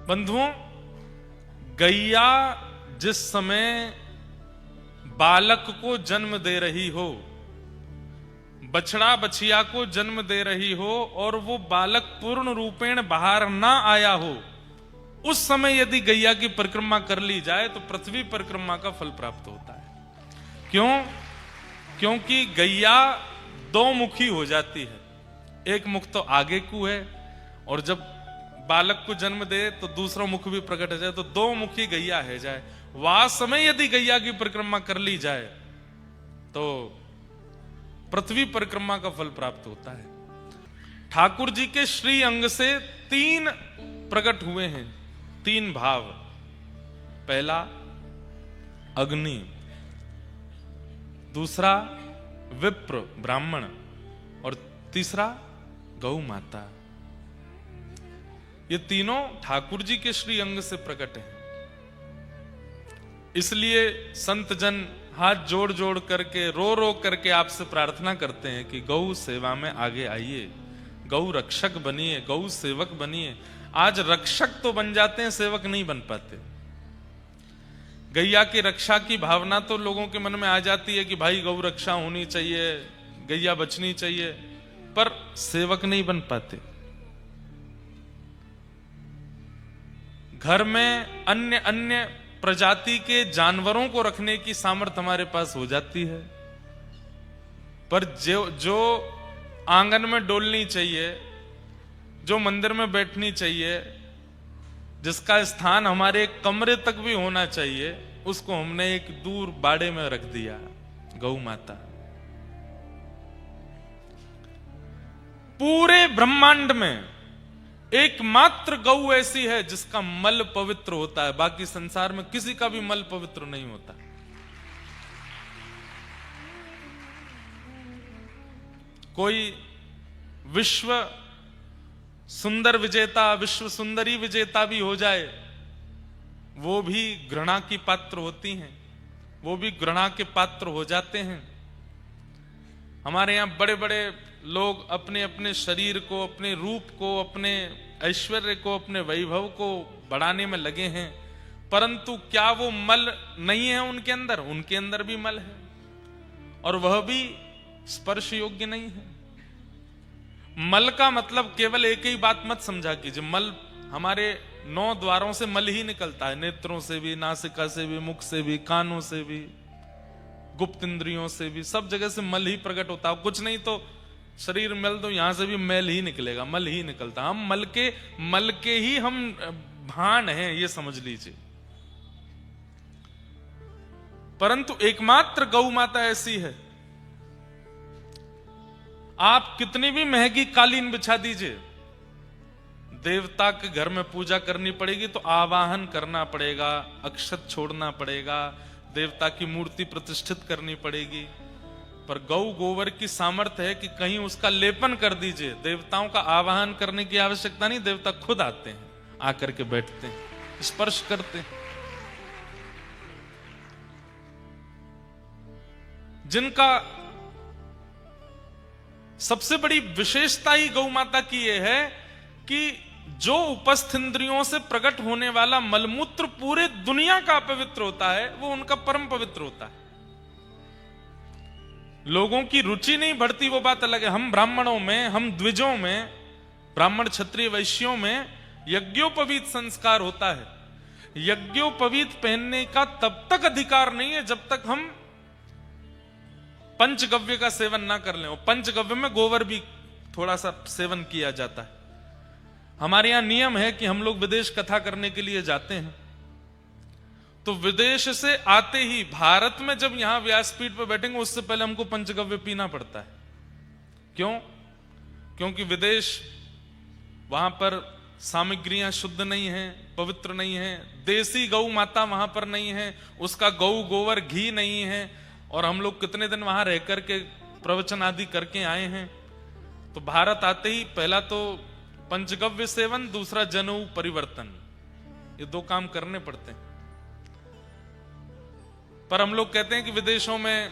बंधुओं, गैया जिस समय बालक को जन्म दे रही हो, बछड़ा बछिया को जन्म दे रही हो और वो बालक पूर्ण रूपेण बाहर ना आया हो, उस समय यदि गैया की परिक्रमा कर ली जाए तो पृथ्वी परिक्रमा का फल प्राप्त होता है। क्यों? क्योंकि गैया दो मुखी हो जाती है। एक मुख तो आगे को है, और जब बालक को जन्म दे तो दूसरा मुख भी प्रकट हो जाए, तो दो मुखी गैया है जाए। वह समय यदि गैया की परिक्रमा कर ली जाए तो पृथ्वी परिक्रमा का फल प्राप्त होता है। ठाकुर जी के श्री अंग से तीन प्रकट हुए हैं, तीन भाव। पहला अग्नि, दूसरा विप्र ब्राह्मण, और तीसरा गौ माता। ये तीनों ठाकुर जी के श्री अंग से प्रकट हैं। इसलिए संत जन हाथ जोड़ जोड़ करके, रो रो करके आपसे प्रार्थना करते हैं कि गौ सेवा में आगे आइए, गौ रक्षक बनिए, गौ सेवक बनिए। आज रक्षक तो बन जाते हैं, सेवक नहीं बन पाते। गैया की रक्षा की भावना तो लोगों के मन में आ जाती है कि भाई गौ रक्षा होनी चाहिए, गैया बचनी चाहिए, पर सेवक नहीं बन पाते। घर में अन्य अन्य प्रजाति के जानवरों को रखने की सामर्थ्य हमारे पास हो जाती है, पर जो आंगन में डोलनी चाहिए, जो मंदिर में बैठनी चाहिए, जिसका स्थान हमारे कमरे तक भी होना चाहिए, उसको हमने एक दूर बाड़े में रख दिया, गौ माता। पूरे ब्रह्मांड में एकमात्र गौ ऐसी है जिसका मल पवित्र होता है, बाकी संसार में किसी का भी मल पवित्र नहीं होता। कोई विश्व सुंदर विजेता, विश्व सुंदरी विजेता भी हो जाए, वो भी घृणा की पात्र होती हैं, वो भी घृणा के पात्र हो जाते हैं। हमारे यहां बड़े बड़े लोग अपने अपने शरीर को, अपने रूप को, अपने ऐश्वर्य को, अपने वैभव को बढ़ाने में लगे हैं, परंतु क्या वो मल नहीं है उनके अंदर? उनके अंदर भी मल है, और वह भी स्पर्श योग्य नहीं है। मल का मतलब केवल एक ही बात मत समझा कीजिए, मल हमारे 9 द्वारों से मल ही निकलता है, नेत्रों से भी, नासिका से भी, मुख से भी, कानों से भी, गुप्त इंद्रियों से भी, सब जगह से मल ही प्रकट होता है। कुछ नहीं तो शरीर मल, तो यहां से भी मैल ही निकलेगा, मल ही निकलता। हम मल के ही हम भान हैं, ये समझ लीजिए। परंतु एकमात्र गौ माता ऐसी है, आप कितनी भी महंगी कालीन बिछा दीजिए, देवता के घर में पूजा करनी पड़ेगी तो आवाहन करना पड़ेगा, अक्षत छोड़ना पड़ेगा, देवता की मूर्ति प्रतिष्ठित करनी पड़ेगी। पर गौ गोबर की सामर्थ्य है कि कहीं उसका लेपन कर दीजिए, देवताओं का आवाहन करने की आवश्यकता नहीं, देवता खुद आते हैं, आकर के बैठते हैं, स्पर्श करते हैं। जिनका सबसे बड़ी विशेषता ही गौ माता की यह है कि जो उपस्थ इंद्रियों से प्रकट होने वाला मलमूत्र पूरे दुनिया का अपवित्र होता है, वो उनका परम पवित्र होता है। लोगों की रुचि नहीं बढ़ती, वो बात अलग है। हम ब्राह्मणों में, हम द्विजों में, ब्राह्मण क्षत्रिय वैश्यों में यज्ञोपवीत संस्कार होता है। यज्ञोपवीत पहनने का तब तक अधिकार नहीं है जब तक हम पंचगव्य का सेवन ना कर लें। पंचगव्य में गोबर भी थोड़ा सा सेवन किया जाता है। हमारे यहां नियम है कि हम लोग विदेश कथा करने के लिए जाते हैं, तो विदेश से आते ही भारत में जब यहां व्यासपीठ पर बैठेंगे उससे पहले हमको पंचगव्य पीना पड़ता है। क्यों? क्योंकि विदेश, वहां पर सामग्रियां शुद्ध नहीं है, पवित्र नहीं है, देसी गौ माता वहां पर नहीं है, उसका गौ गोबर घी नहीं है, और हम लोग कितने दिन वहां रह करके प्रवचन आदि करके आए हैं। तो भारत आते ही पहला तो पंचगव्य सेवन, दूसरा जनेऊ परिवर्तन, ये 2 काम करने पड़ते हैं। पर हम लोग कहते हैं कि विदेशों में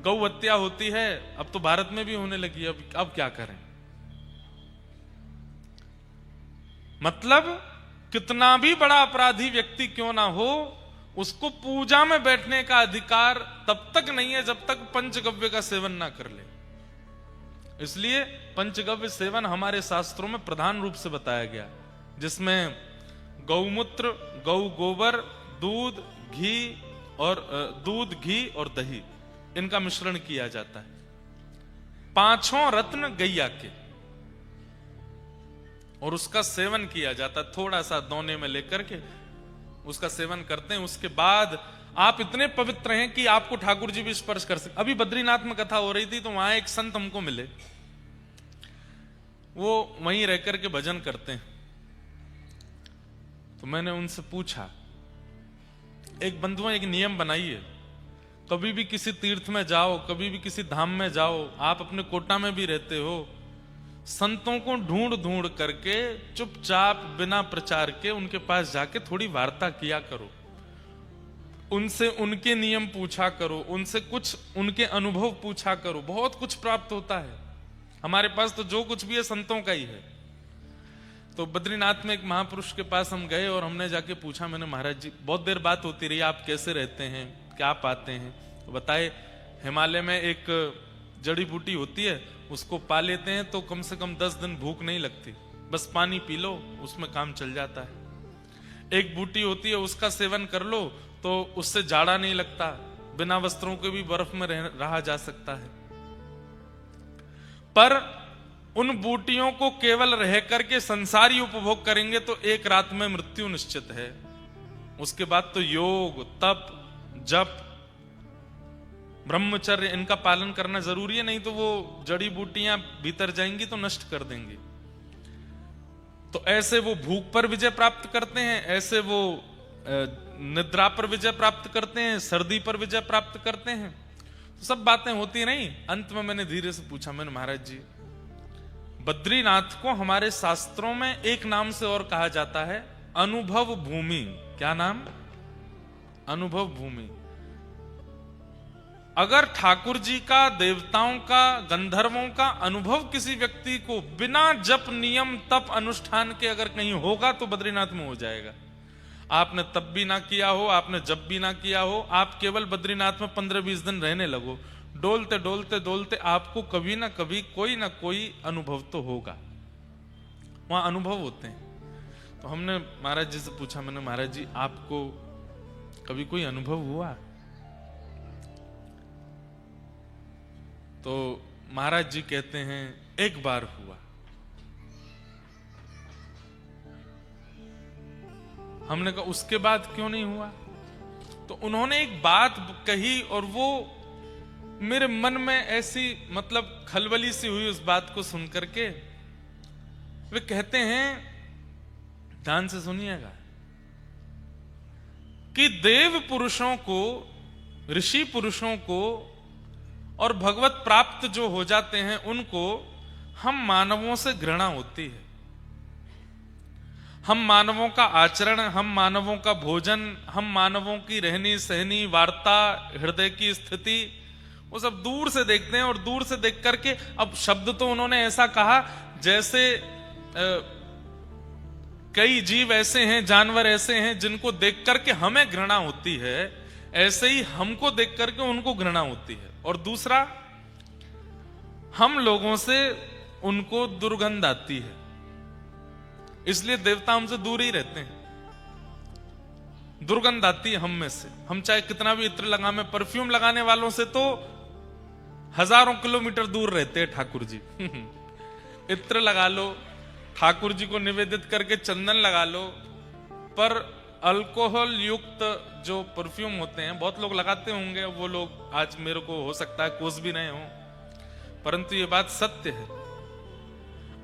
गौ हत्या होती है, अब तो भारत में भी होने लगी है, अब क्या करें? मतलब कितना भी बड़ा अपराधी व्यक्ति क्यों ना हो, उसको पूजा में बैठने का अधिकार तब तक नहीं है जब तक पंचगव्य का सेवन ना कर ले। इसलिए पंचगव्य सेवन हमारे शास्त्रों में प्रधान रूप से बताया गया, जिसमें गौमूत्र, गौ गोबर, दूध, घी और दही, इनका मिश्रण किया जाता है। 5 रत्न गैया के, और उसका सेवन किया जाता है। थोड़ा सा दोने में लेकर के उसका सेवन करते हैं। उसके बाद आप इतने पवित्र हैं कि आपको ठाकुर जी भी स्पर्श कर सकते। अभी बद्रीनाथ में कथा हो रही थी तो वहां एक संत हमको मिले, वो वहीं रह करके भजन करते हैं। तो मैंने उनसे पूछा, एक बंधुओं एक नियम बनाइए, कभी भी किसी तीर्थ में जाओ, कभी भी किसी धाम में जाओ, आप अपने कोटा में भी रहते हो, संतों को ढूंढ ढूंढ करके चुपचाप बिना प्रचार के उनके पास जाके थोड़ी वार्ता किया करो, उनसे उनके नियम पूछा करो, उनसे कुछ उनके अनुभव पूछा करो, बहुत कुछ प्राप्त होता है। हमारे पास तो जो कुछ भी है संतों का ही है। तो बद्रीनाथ में एक महापुरुष के पास हम गए और हमने जाके पूछा, मैंने महाराज जी बहुत देर बात होती रही, आप कैसे रहते हैं, क्या पाते हैं? तो बताए हिमालय में एक जड़ी बूटी होती है, उसको पा लेते हैं तो कम से कम 10 दिन भूख नहीं लगती, बस पानी पी लो उसमें काम चल जाता है। एक बूटी होती है उसका सेवन कर लो तो उससे जाड़ा नहीं लगता, बिना वस्त्रों के भी बर्फ में रहा जा सकता है। पर उन बूटियों को केवल रह करके संसारी उपभोग करेंगे तो एक रात में मृत्यु निश्चित है। उसके बाद तो योग, तप, जप, ब्रह्मचर्य, इनका पालन करना जरूरी है, नहीं तो वो जड़ी बूटियां भीतर जाएंगी तो नष्ट कर देंगी। तो ऐसे वो भूख पर विजय प्राप्त करते हैं, ऐसे वो निद्रा पर विजय प्राप्त करते हैं, सर्दी पर विजय प्राप्त करते हैं। तो सब बातें होती नहीं। अंत में मैंने धीरे से पूछा, मैंने महाराज जी बद्रीनाथ को हमारे शास्त्रों में एक नाम से और कहा जाता है, अनुभव भूमि। क्या नाम? अनुभव भूमि। अगर ठाकुर जी का, देवताओं का, गंधर्वों का अनुभव किसी व्यक्ति को बिना जप, नियम, तप, अनुष्ठान के अगर कहीं होगा तो बद्रीनाथ में हो जाएगा। आपने तप भी ना किया हो, आपने जप भी ना किया हो, आप केवल बद्रीनाथ में 15-20 दिन रहने लगो, डोलते डोलते डोलते आपको कभी ना कभी कोई ना कोई अनुभव तो होगा। वहां अनुभव होते हैं। तो हमने महाराज जी से पूछा, मैंने महाराज जी आपको कभी कोई अनुभव हुआ? तो महाराज जी कहते हैं एक बार हुआ। हमने कहा उसके बाद क्यों नहीं हुआ? तो उन्होंने एक बात कही और वो मेरे मन में ऐसी मतलब खलबली सी हुई उस बात को सुनकर के। वे कहते हैं, ध्यान से सुनिएगा, कि देव पुरुषों को, ऋषि पुरुषों को और भगवत प्राप्त जो हो जाते हैं उनको हम मानवों से घृणा होती है। हम मानवों का आचरण, हम मानवों का भोजन, हम मानवों की रहनी सहनी, वार्ता, हृदय की स्थिति, वो सब दूर से देखते हैं। और दूर से देख करके, अब शब्द तो उन्होंने ऐसा कहा जैसे कई जीव ऐसे हैं, जानवर ऐसे हैं जिनको देख करके हमें घृणा होती है, ऐसे ही हमको देख करके उनको घृणा होती है। और दूसरा, हम लोगों से उनको दुर्गंध आती है, इसलिए देवता हमसे दूर ही रहते हैं। दुर्गंध आती है हम में से। हम चाहे कितना भी इत्र लगाएं, परफ्यूम लगाने वालों से तो हजारों किलोमीटर दूर रहते हैं ठाकुर जी। इत्र लगा लो, ठाकुर जी को निवेदित करके चंदन लगा लो, पर अल्कोहल युक्त जो परफ्यूम होते हैं, बहुत लोग लगाते होंगे, वो लोग आज मेरे को हो सकता है कोस भी नहीं हो, परंतु ये बात सत्य है।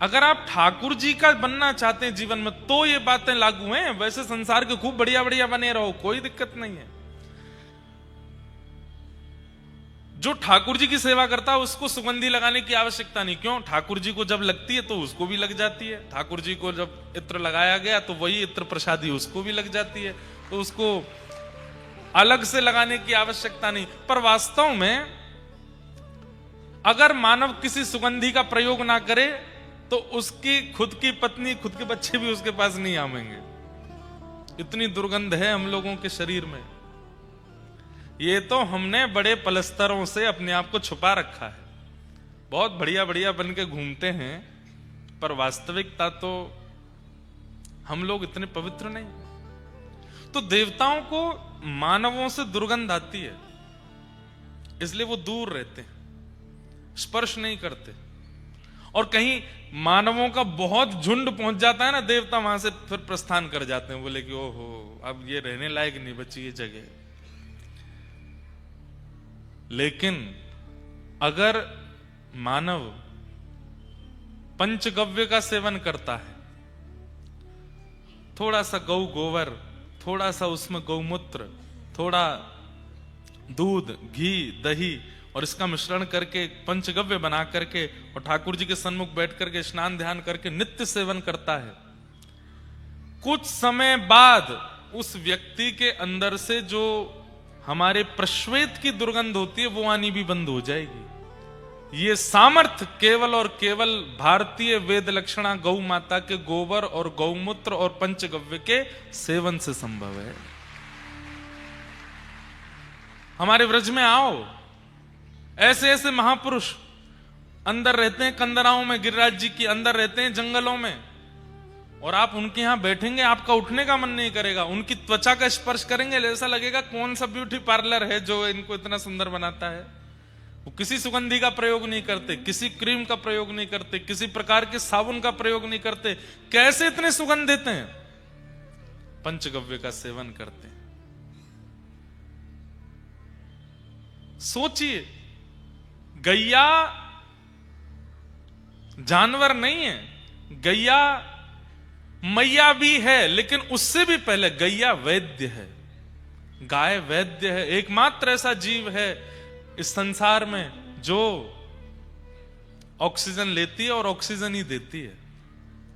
अगर आप ठाकुर जी का बनना चाहते हैं जीवन में तो ये बातें लागू हैं। वैसे संसार के खूब बढ़िया बढ़िया बने रहो, कोई दिक्कत नहीं है। जो ठाकुर जी की सेवा करता है उसको सुगंधी लगाने की आवश्यकता नहीं। क्यों? ठाकुर जी को जब लगती है तो उसको भी लग जाती है। ठाकुर जी को जब इत्र लगाया गया तो वही इत्र प्रसादी उसको भी लग जाती है, तो उसको अलग से लगाने की आवश्यकता नहीं। पर वास्तव में अगर मानव किसी सुगंधी का प्रयोग ना करे तो उसकी खुद की पत्नी, खुद के बच्चे भी उसके पास नहीं आवेंगे। इतनी दुर्गंध है हम लोगों के शरीर में। ये तो हमने बड़े पलस्तरों से अपने आप को छुपा रखा है, बहुत बढ़िया बढ़िया बन के घूमते हैं, पर वास्तविकता तो हम लोग इतने पवित्र नहीं। तो देवताओं को मानवों से दुर्गंध आती है, इसलिए वो दूर रहते हैं, स्पर्श नहीं करते। और कहीं मानवों का बहुत झुंड पहुंच जाता है ना, देवता वहां से फिर प्रस्थान कर जाते हैं, बोले कि ओहो अब ये रहने लायक नहीं बची ये जगह। लेकिन अगर मानव पंचगव्य का सेवन करता है, थोड़ा सा गौ गोबर, थोड़ा सा उसमें गौमूत्र, थोड़ा दूध, घी, दही और इसका मिश्रण करके पंचगव्य बना करके और ठाकुर जी के सन्मुख बैठ करके स्नान ध्यान करके नित्य सेवन करता है, कुछ समय बाद उस व्यक्ति के अंदर से जो हमारे प्रश्वेत की दुर्गंध होती है वो आनी भी बंद हो जाएगी। ये सामर्थ्य केवल और केवल भारतीय वेद लक्षणा गौ माता के गोबर और गौमूत्र और पंचगव्य के सेवन से संभव है। हमारे व्रज में आओ, ऐसे ऐसे महापुरुष अंदर रहते हैं कंदराओं में, गिरिराज जी की अंदर रहते हैं जंगलों में, और आप उनके यहां बैठेंगे आपका उठने का मन नहीं करेगा। उनकी त्वचा का स्पर्श करेंगे ऐसा लगेगा कौन सा ब्यूटी पार्लर है जो इनको इतना सुंदर बनाता है। वो किसी सुगंधी का प्रयोग नहीं करते, किसी क्रीम का प्रयोग नहीं करते, किसी प्रकार के साबुन का प्रयोग नहीं करते। कैसे इतने सुगंधित हैं? पंचगव्य का सेवन करते हैं। सोचिए, गैया जानवर नहीं है, गैया मैया भी है, लेकिन उससे भी पहले गैया वैद्य है। गाय वैद्य है, एकमात्र ऐसा जीव है इस संसार में जो ऑक्सीजन लेती है और ऑक्सीजन ही देती है,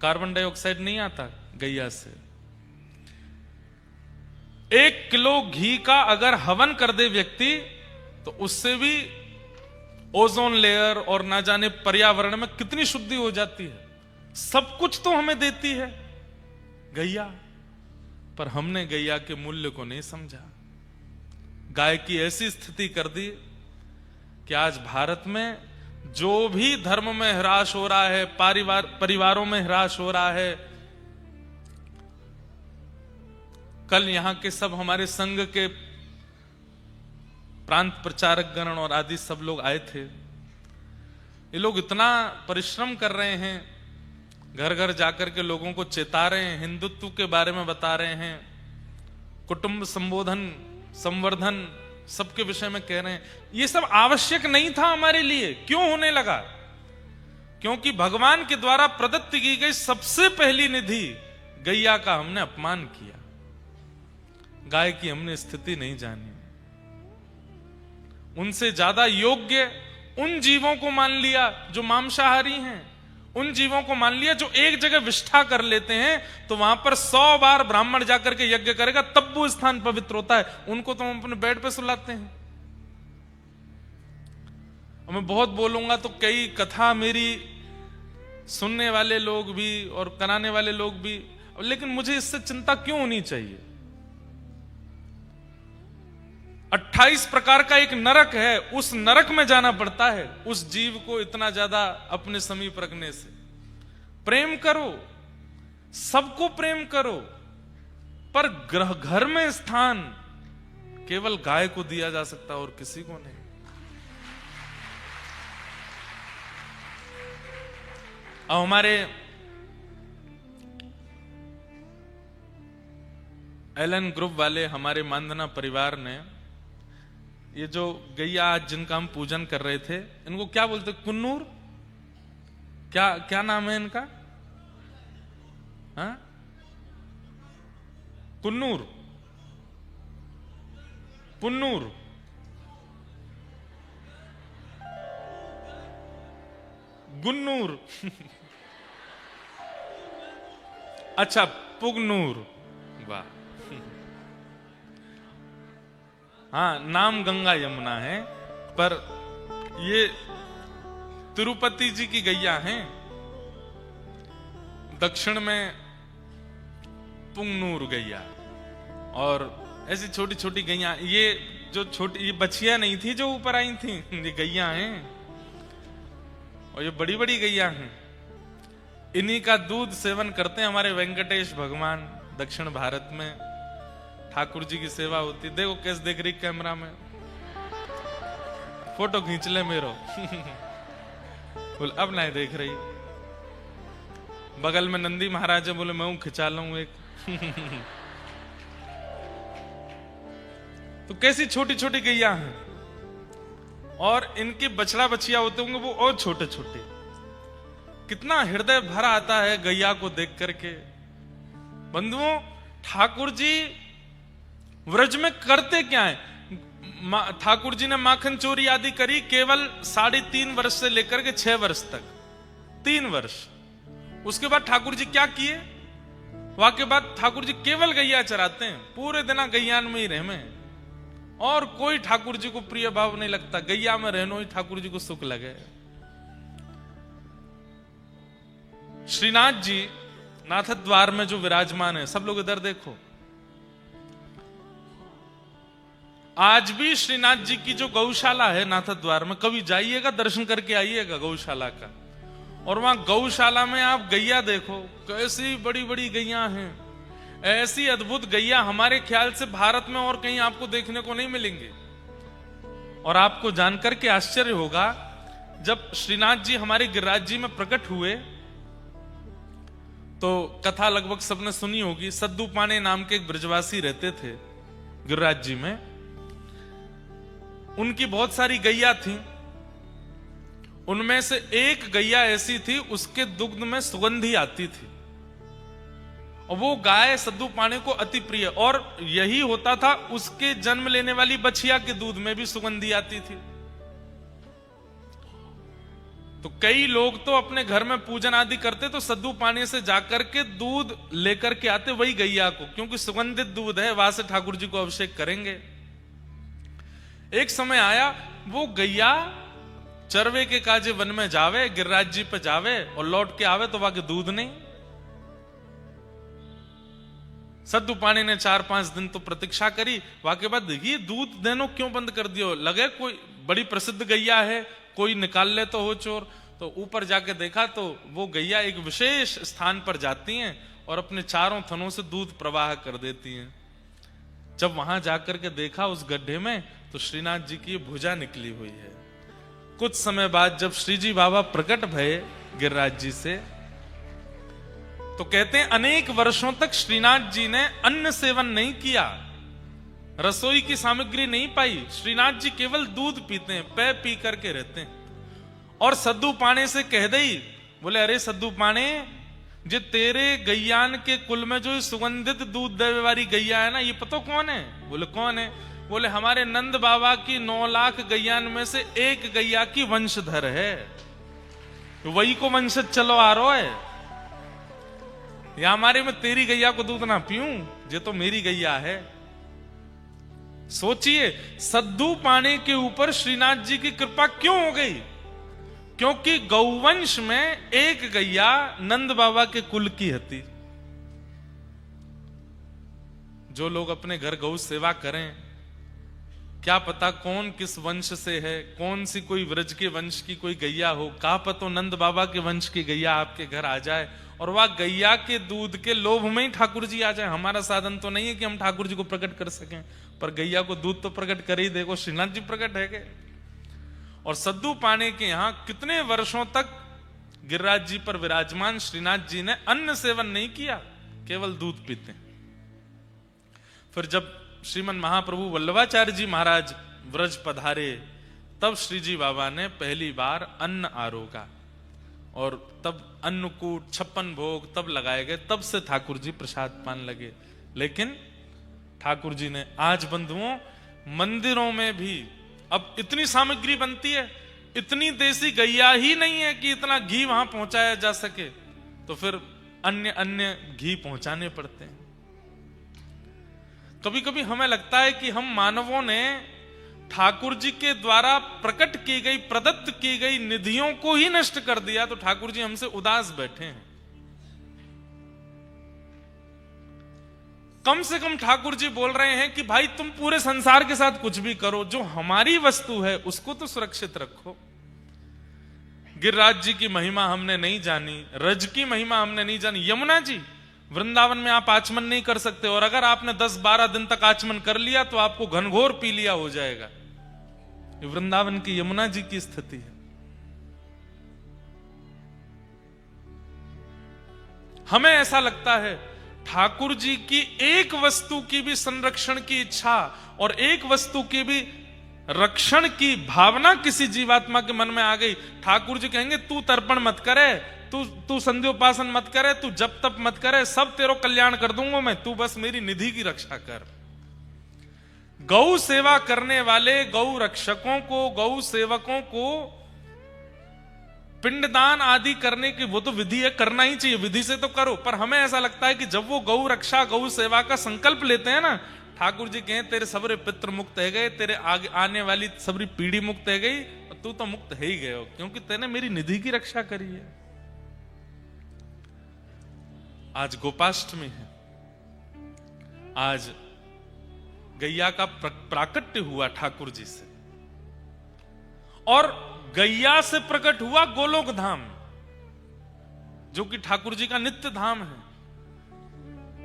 कार्बन डाइऑक्साइड नहीं आता गैया से। 1 किलो घी का अगर हवन कर दे व्यक्ति तो उससे भी ओजोन लेयर और ना जाने पर्यावरण में कितनी शुद्धि हो जाती है। सब कुछ तो हमें देती है गैया, पर हमने गैया के मूल्य को नहीं समझा। गाय की ऐसी स्थिति कर दी कि आज भारत में जो भी धर्म में ह्रास हो रहा है, परिवारों में ह्रास हो रहा है। कल यहां के सब हमारे संघ के प्रांत प्रचारक गण और आदि सब लोग आए थे। ये लोग इतना परिश्रम कर रहे हैं, घर घर जाकर के लोगों को चेता रहे हैं, हिंदुत्व के बारे में बता रहे हैं, कुटुंब संबोधन संवर्धन सबके विषय में कह रहे हैं। ये सब आवश्यक नहीं था हमारे लिए, क्यों होने लगा? क्योंकि भगवान के द्वारा प्रदत्त की गई सबसे पहली निधि गैया का हमने अपमान किया, गाय की हमने स्थिति नहीं जानी। उनसे ज्यादा योग्य उन जीवों को मान लिया जो मांसाहारी हैं, उन जीवों को मान लिया जो एक जगह विष्ठा कर लेते हैं तो वहां पर 100 बार ब्राह्मण जाकर के यज्ञ करेगा तब वो स्थान पवित्र होता है। उनको तो हम अपने बेड पे सुलाते हैं। और मैं बहुत बोलूंगा तो कई कथा मेरी सुनने वाले लोग भी और कराने वाले लोग भी, लेकिन मुझे इससे चिंता क्यों होनी चाहिए? 28 प्रकार का एक नरक है, उस नरक में जाना पड़ता है उस जीव को इतना ज्यादा अपने समीप रखने से। प्रेम करो, सबको प्रेम करो, पर घर में स्थान केवल गाय को दिया जा सकता और किसी को नहीं। अब हमारे एलन ग्रुप वाले, हमारे मानधना परिवार ने ये जो गैया आज जिनका हम पूजन कर रहे थे, इनको क्या बोलते? कुन्नूर? क्या नाम है इनका? हाँ, कुन्नूर, पुन्नूर, गुन्नूर अच्छा, पुगनूर, वाह। हाँ, नाम गंगा यमुना है, पर ये तिरुपति जी की गैया हैं। दक्षिण में पुंगनूर गैया, और ऐसी छोटी छोटी गैया, ये जो छोटी, ये बछिया नहीं थी जो ऊपर आई थी, ये गैया हैं, और ये बड़ी बड़ी गैया हैं। इन्हीं का दूध सेवन करते हैं हमारे वेंकटेश भगवान। दक्षिण भारत में ठाकुर जी की सेवा होती। देखो कैसे देख रही कैमरा में, फोटो खींच ले मेरो। बोले अब नहीं देख रही। बगल में नंदी महाराज है, बोले मैं हूं, खिंचा लूं एक। तो कैसी छोटी छोटी गैया हैं, और इनके बछड़ा बछिया होते होंगे वो और छोटे छोटे। कितना हृदय भरा आता है गैया को देख करके। बंधुओं, ठाकुर जी व्रज में करते क्या है? ठाकुर जी ने माखन चोरी आदि करी केवल 3.5 वर्ष से लेकर के 6 वर्ष तक, 3 वर्ष। उसके बाद ठाकुर जी क्या किए? वहां के बाद ठाकुर जी केवल गैया चराते हैं, पूरे दिन गैयान में ही रहमे, और कोई ठाकुर जी को प्रिय भाव नहीं लगता। गैया में रहनो ही ठाकुर जी को सुख लगे। श्रीनाथ जी नाथ द्वार में जो विराजमान है, सब लोग इधर देखो। आज भी श्रीनाथ जी की जो गौशाला है नाथ द्वार में, कभी जाइएगा, दर्शन करके आइएगा गौशाला का। और वहां गौशाला में आप गैया देखो, कैसी बड़ी बड़ी गैया हैं। ऐसी अद्भुत गैया हमारे ख्याल से भारत में और कहीं आपको देखने को नहीं मिलेंगे। और आपको जानकर के आश्चर्य होगा, जब श्रीनाथ जी हमारे गिरिराज जी में प्रकट हुए तो कथा लगभग सबने सुनी होगी। सद्दू पाने नाम के एक ब्रजवासी रहते थे गिरिराज जी में। उनकी बहुत सारी गैया थी। उनमें से एक गैया ऐसी थी, उसके दुग्ध में सुगंधी आती थी, और वो गाय सद्दू पाने को अति प्रिय। और यही होता था, उसके जन्म लेने वाली बछिया के दूध में भी सुगंधी आती थी। तो कई लोग तो अपने घर में पूजन आदि करते तो सद्दू पानी से जाकर के दूध लेकर के आते वही गैया को, क्योंकि सुगंधित दूध है, वहां से ठाकुर जी को अभिषेक करेंगे। एक समय आया, वो गैया चरवे के काजे वन में जावे, गिरिराज जी पे जावे और लौट के आवे तो वहां के दूध नहीं। सद्दू पानी ने 4-5 दिन तो प्रतीक्षा करी। वहां के बाद ये दूध देनो क्यों बंद कर दियो? लगे कोई बड़ी प्रसिद्ध गैया है, कोई निकाल ले तो हो चोर। तो ऊपर जाके देखा तो वो गैया एक विशेष स्थान पर जाती हैं और अपने चारों थनों से दूध प्रवाह कर देती हैं। जब वहां जाकर के देखा उस गड्ढे में, तो श्रीनाथ जी की भुजा निकली हुई है। कुछ समय बाद जब श्री जी बाबा प्रकट भये गिरिराज जी से, तो कहते हैं अनेक वर्षों तक श्रीनाथ जी ने अन्न सेवन नहीं किया, रसोई की सामग्री नहीं पाई। श्रीनाथ जी केवल दूध पीते हैं, पै पी करके रहते हैं। और सद्दू पाने से कह दई, बोले अरे सद्दू पाने, जे तेरे गैयान के कुल में जो सुगंधित दूध देवे वाली गैया है ना, ये पता कौन है? बोले कौन है? बोले हमारे नंद बाबा की 9 लाख गैयान में से एक गैया की वंशधर है, वही को वंशज चलो आ रहा है। या हमारे में तेरी गैया को दूध ना पीऊं, ये तो मेरी गैया है। सोचिए, सद्दू पाने के ऊपर श्रीनाथ जी की कृपा क्यों हो गई? क्योंकि गौवंश में एक गैया नंद बाबा के कुल की हती। जो लोग अपने घर गौ सेवा करें, क्या पता कौन किस वंश से है, कौन सी कोई व्रज के वंश की कोई गैया हो, क्या पता नंद बाबा के वंश की गैया आपके घर आ जाए और वह गैया के दूध के लोभ में ही ठाकुर जी आ जाए। हमारा साधन तो नहीं है कि हम ठाकुर जी को प्रकट कर सकें, पर गैया को दूध तो प्रकट कर ही देखो, श्रीनाथ जी प्रकट है के। और सद्दू पाने के यहां कितने वर्षों तक गिरिराज जी पर विराजमान श्रीनाथ जी ने अन्न सेवन नहीं किया, केवल दूध पीते। फिर जब श्रीमन महाप्रभु वल्लभाचार्य जी महाराज व्रज पधारे, तब श्री जी बाबा ने पहली बार अन्न आरोगा और तब अन्नकूट 56 भोग तब लगाए गए, तब से ठाकुर जी प्रसाद पान लगे। लेकिन ठाकुर जी ने आज बंधुओं मंदिरों में भी अब इतनी सामग्री बनती है, इतनी देसी गैया ही नहीं है कि इतना घी वहां पहुंचाया जा सके, तो फिर अन्य अन्य घी पहुंचाने पड़ते हैं। कभी कभी हमें लगता है कि हम मानवों ने ठाकुर जी के द्वारा प्रकट की गई, प्रदत्त की गई निधियों को ही नष्ट कर दिया, तो ठाकुर जी हमसे उदास बैठे हैं। कम से कम ठाकुर जी बोल रहे हैं कि भाई तुम पूरे संसार के साथ कुछ भी करो, जो हमारी वस्तु है उसको तो सुरक्षित रखो। गिरिराज जी की महिमा हमने नहीं जानी, रज की महिमा हमने नहीं जानी। यमुना जी, वृंदावन में आप आचमन नहीं कर सकते, और अगर आपने 10-12 दिन तक आचमन कर लिया तो आपको घनघोर पी लिया हो जाएगा। ये वृंदावन की यमुना जी की स्थिति है। हमें ऐसा लगता है ठाकुर जी की एक वस्तु की भी संरक्षण की इच्छा और एक वस्तु की भी रक्षण की भावना किसी जीवात्मा के मन में आ गई, ठाकुर जी कहेंगे तू तर्पण मत करे, तू संध्योपासन मत करे, तू जप तप मत करे, सब तेरो कल्याण कर दूंगा मैं, तू बस मेरी निधि की रक्षा कर। गौ सेवा करने वाले गौ रक्षकों को, गौ सेवकों को पिंडदान आदि करने की वो तो विधि है, करना ही चाहिए, विधि से तो करो। पर हमें ऐसा लगता है कि जब वो गौ रक्षा गौ सेवा का संकल्प लेते हैं ना, ठाकुर जी कहें तेरे सबरे पितृ मुक्त है गए, तेरे आगे आने वाली सबरी पीढ़ी मुक्त है गई, और तू तो मुक्त है ही गए हो, क्योंकि तेने मेरी निधि की रक्षा करी है। आज गोपाष्टमी है, आज गैया का प्राकट्य हुआ ठाकुर जी से, और गैया से प्रकट हुआ गोलोक धाम, जो कि ठाकुर जी का नित्य धाम है।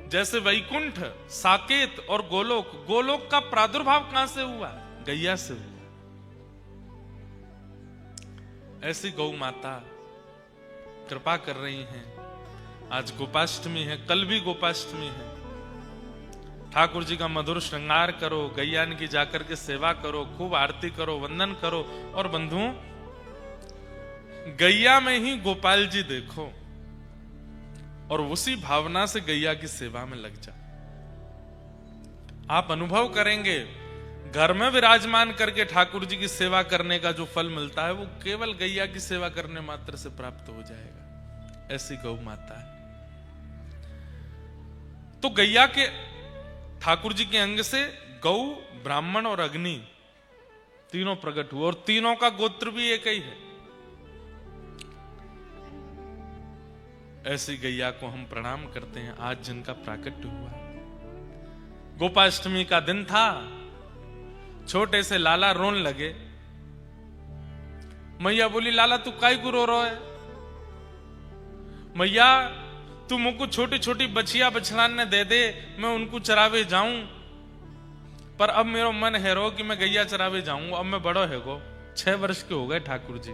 जैसे वैकुंठ, साकेत और गोलोक, गोलोक का प्रादुर्भाव कहां से हुआ? गैया से हुआ। ऐसी गौ माता कृपा कर रही हैं। आज गोपाष्टमी है, कल भी गोपाष्टमी है। ठाकुर जी का मधुर श्रृंगार करो, गैयान की जाकर के सेवा करो, खूब आरती करो, वंदन करो, और बंधुओं गैया में ही गोपाल जी देखो, और उसी भावना से गैया की सेवा में लग जा। आप अनुभव करेंगे घर में विराजमान करके ठाकुर जी की सेवा करने का जो फल मिलता है वो केवल गैया की सेवा करने मात्र से प्राप्त हो जाएगा। ऐसी गौ माता है। तो गैया के ठाकुर जी के अंग से गौ, ब्राह्मण और अग्नि तीनों प्रकट हुए, और तीनों का गोत्र भी एक ही है। ऐसी गैया को हम प्रणाम करते हैं आज जिनका प्राकट्य हुआ। गोपाष्टमी का दिन था, छोटे से लाला रोन लगे। मैया बोली लाला तू काई को रो रहा है? मैया तू मुझको छोटी छोटी बछिया बछड़ाने दे दे, मैं उनको चरावे जाऊं, पर अब मेरा मन है रो कि मैं गैया चरावे जाऊंगा। अब मैं बड़ो है गो, 6 वर्ष के हो गए ठाकुर जी।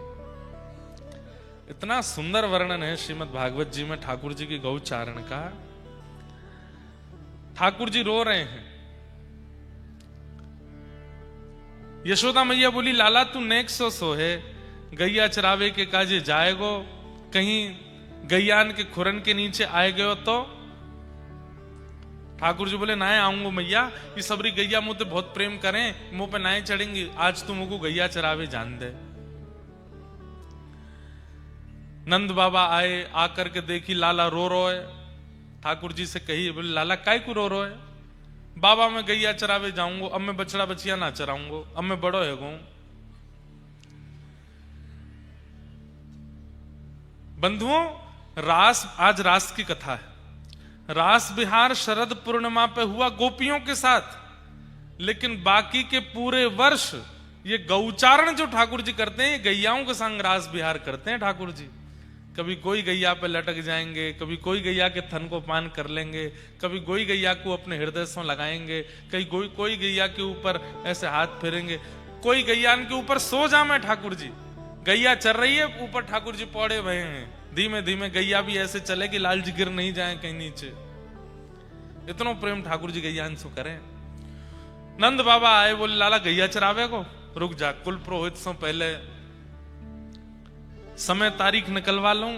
इतना सुंदर वर्णन है श्रीमद् भागवत जी में ठाकुर जी की गौचारण का। ठाकुर जी रो रहे हैं। यशोदा मैया बोली लाला तू नेक सो है, गैया चरावे के काजे जाएगो, कहीं गैयान के खुरन के नीचे आए गए तो? ठाकुर जी बोले नाए आऊंगो मैया, ये सबरी गैया मुझे बहुत प्रेम करें, मुंह पे नाए चढ़ेंगी, आज तू मुझको गैया चरावे जान दे। नंद बाबा आए, आकर के देखी लाला रो रो है। ठाकुर जी से कही, बोले लाला काय को रो रो है? बाबा मैं गैया चरावे जाऊंगो, अब मैं बछड़ा बछिया ना चराऊंगो, अब मैं बड़ो है गो। बंधुओं रास, आज रास की कथा है। रास बिहार शरद पूर्णिमा पे हुआ गोपियों के साथ, लेकिन बाकी के पूरे वर्ष ये गौचारण जो ठाकुर जी करते हैं, गैयाओं के संग रास बिहार करते हैं ठाकुर जी। कभी कोई गैया पे लटक जाएंगे, कभी कोई गैया के थन को पान कर लेंगे, कभी कोई गैया को अपने हृदय से लगाएंगे, कहीं कोई गैया के ऊपर ऐसे हाथ फेरेंगे, कोई गैया के ऊपर सो जामे ठाकुर जी। गैया चल रही है, ऊपर ठाकुर जी पौड़े भये हैं, धीमे धीमे गैया भी ऐसे चले कि लाल जी गिर नहीं जाए कहीं नीचे। इतना प्रेम ठाकुर जी गैया से करें। नंद बाबा आए, बोले लाला गैया चरावे को? रुक जा, कुल पुरोहित से पहले समय तारीख निकलवा लूं,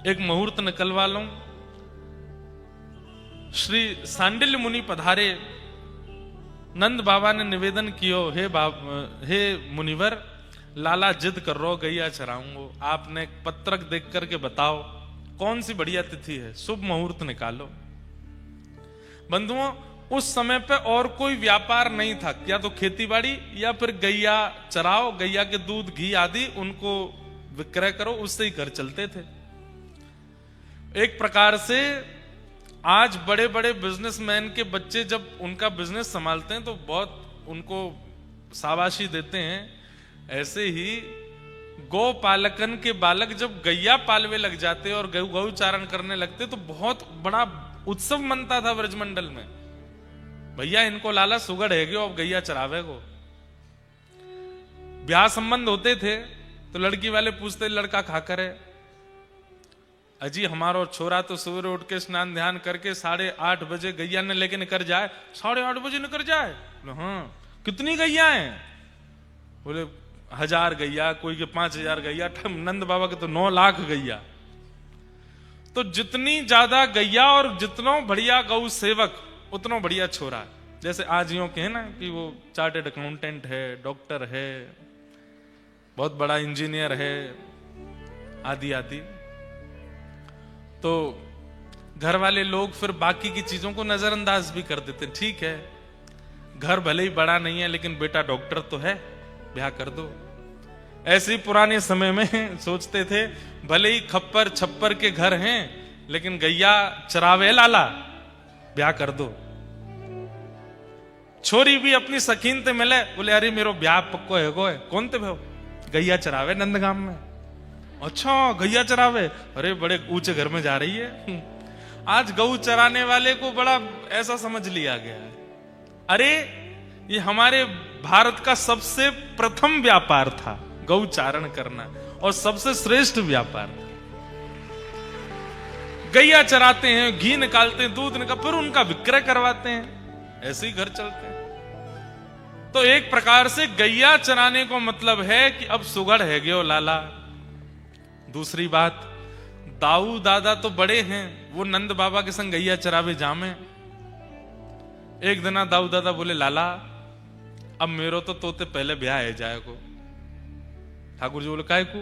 एक मुहूर्त निकलवा लूं। श्री सांडिल्य मुनि पधारे। नंद बाबा ने निवेदन कियो, हे मुनिवर, लाला जिद कर रो गैया चराऊंगो, आपने एक पत्रक देख करके बताओ कौन सी बढ़िया तिथि है, शुभ मुहूर्त निकालो। बंधुओं उस समय पे और कोई व्यापार नहीं था, या तो खेतीबाड़ी या फिर गैया चराओ, गैया के दूध घी आदि उनको विक्रय करो, उससे ही घर चलते थे। एक प्रकार से आज बड़े बड़े बिजनेसमैन के बच्चे जब उनका बिजनेस संभालते हैं तो बहुत उनको शाबाशी देते हैं। ऐसे ही गौ पालकन के बालक जब गैया पालवे लग जाते और गौ चारण करने लगते तो बहुत बड़ा उत्सव मनता था ब्रजमंडल में। भैया इनको लाला सुगड़ है गयो, अब गैया चरावे को। ब्याह संबंध होते थे तो लड़की वाले पूछते लड़का खाकर है। अजी हमारो छोरा तो सवेरे उठ के स्नान ध्यान करके 8:30 बजे गैया ने लेके निकल जाए। 8:30 बजे निकल जाए? हाँ। कितनी गैया हैं? बोले 1000 गैया, कोई के 5000 गैया। नंद बाबा के तो 9 लाख गैया। तो जितनी ज्यादा गैया और जितना बढ़िया गौ सेवक उतना बढ़िया छोरा। जैसे आज यूं के है ना कि वो चार्टेड अकाउंटेंट है, डॉक्टर है, बहुत बड़ा इंजीनियर है, आदि आदि। तो घर वाले लोग फिर बाकी की चीजों को नजरअंदाज भी कर देते। ठीक है, घर भले ही बड़ा नहीं है लेकिन बेटा डॉक्टर तो है, ब्याह कर दो। ऐसे ही पुराने समय में सोचते थे भले ही खप्पर छप्पर के घर हैं लेकिन गैया चरावे लाला, ब्याह कर दो। छोरी भी अपनी सखीन ते मिले, बोले अरे मेरो ब्याह पक्को है गो है। कौन ते भाव? गैया चरावे नंदगाम में। अच्छा गैया चरावे, अरे बड़े ऊंचे घर में जा रही है। आज गऊ चराने वाले को बड़ा ऐसा समझ लिया गया है। अरे ये हमारे भारत का सबसे प्रथम व्यापार था गौ चारण करना, और सबसे श्रेष्ठ व्यापार था। गैया चराते हैं, घी निकालते हैं, दूध निकाल, फिर उनका विक्रय करवाते हैं। ऐसे ही घर चलते हैं। तो एक प्रकार से गैया चराने को मतलब है कि अब सुगड़ है गयो लाला। दूसरी बात, दाऊ दादा तो बड़े हैं, वो नंद बाबा के संग गैया चरावे जामे। एक दिन दाऊ दादा बोले लाला अब मेरो तो तोते पहले ब्याह है जाए को। ठाकुर जी बोले काय को?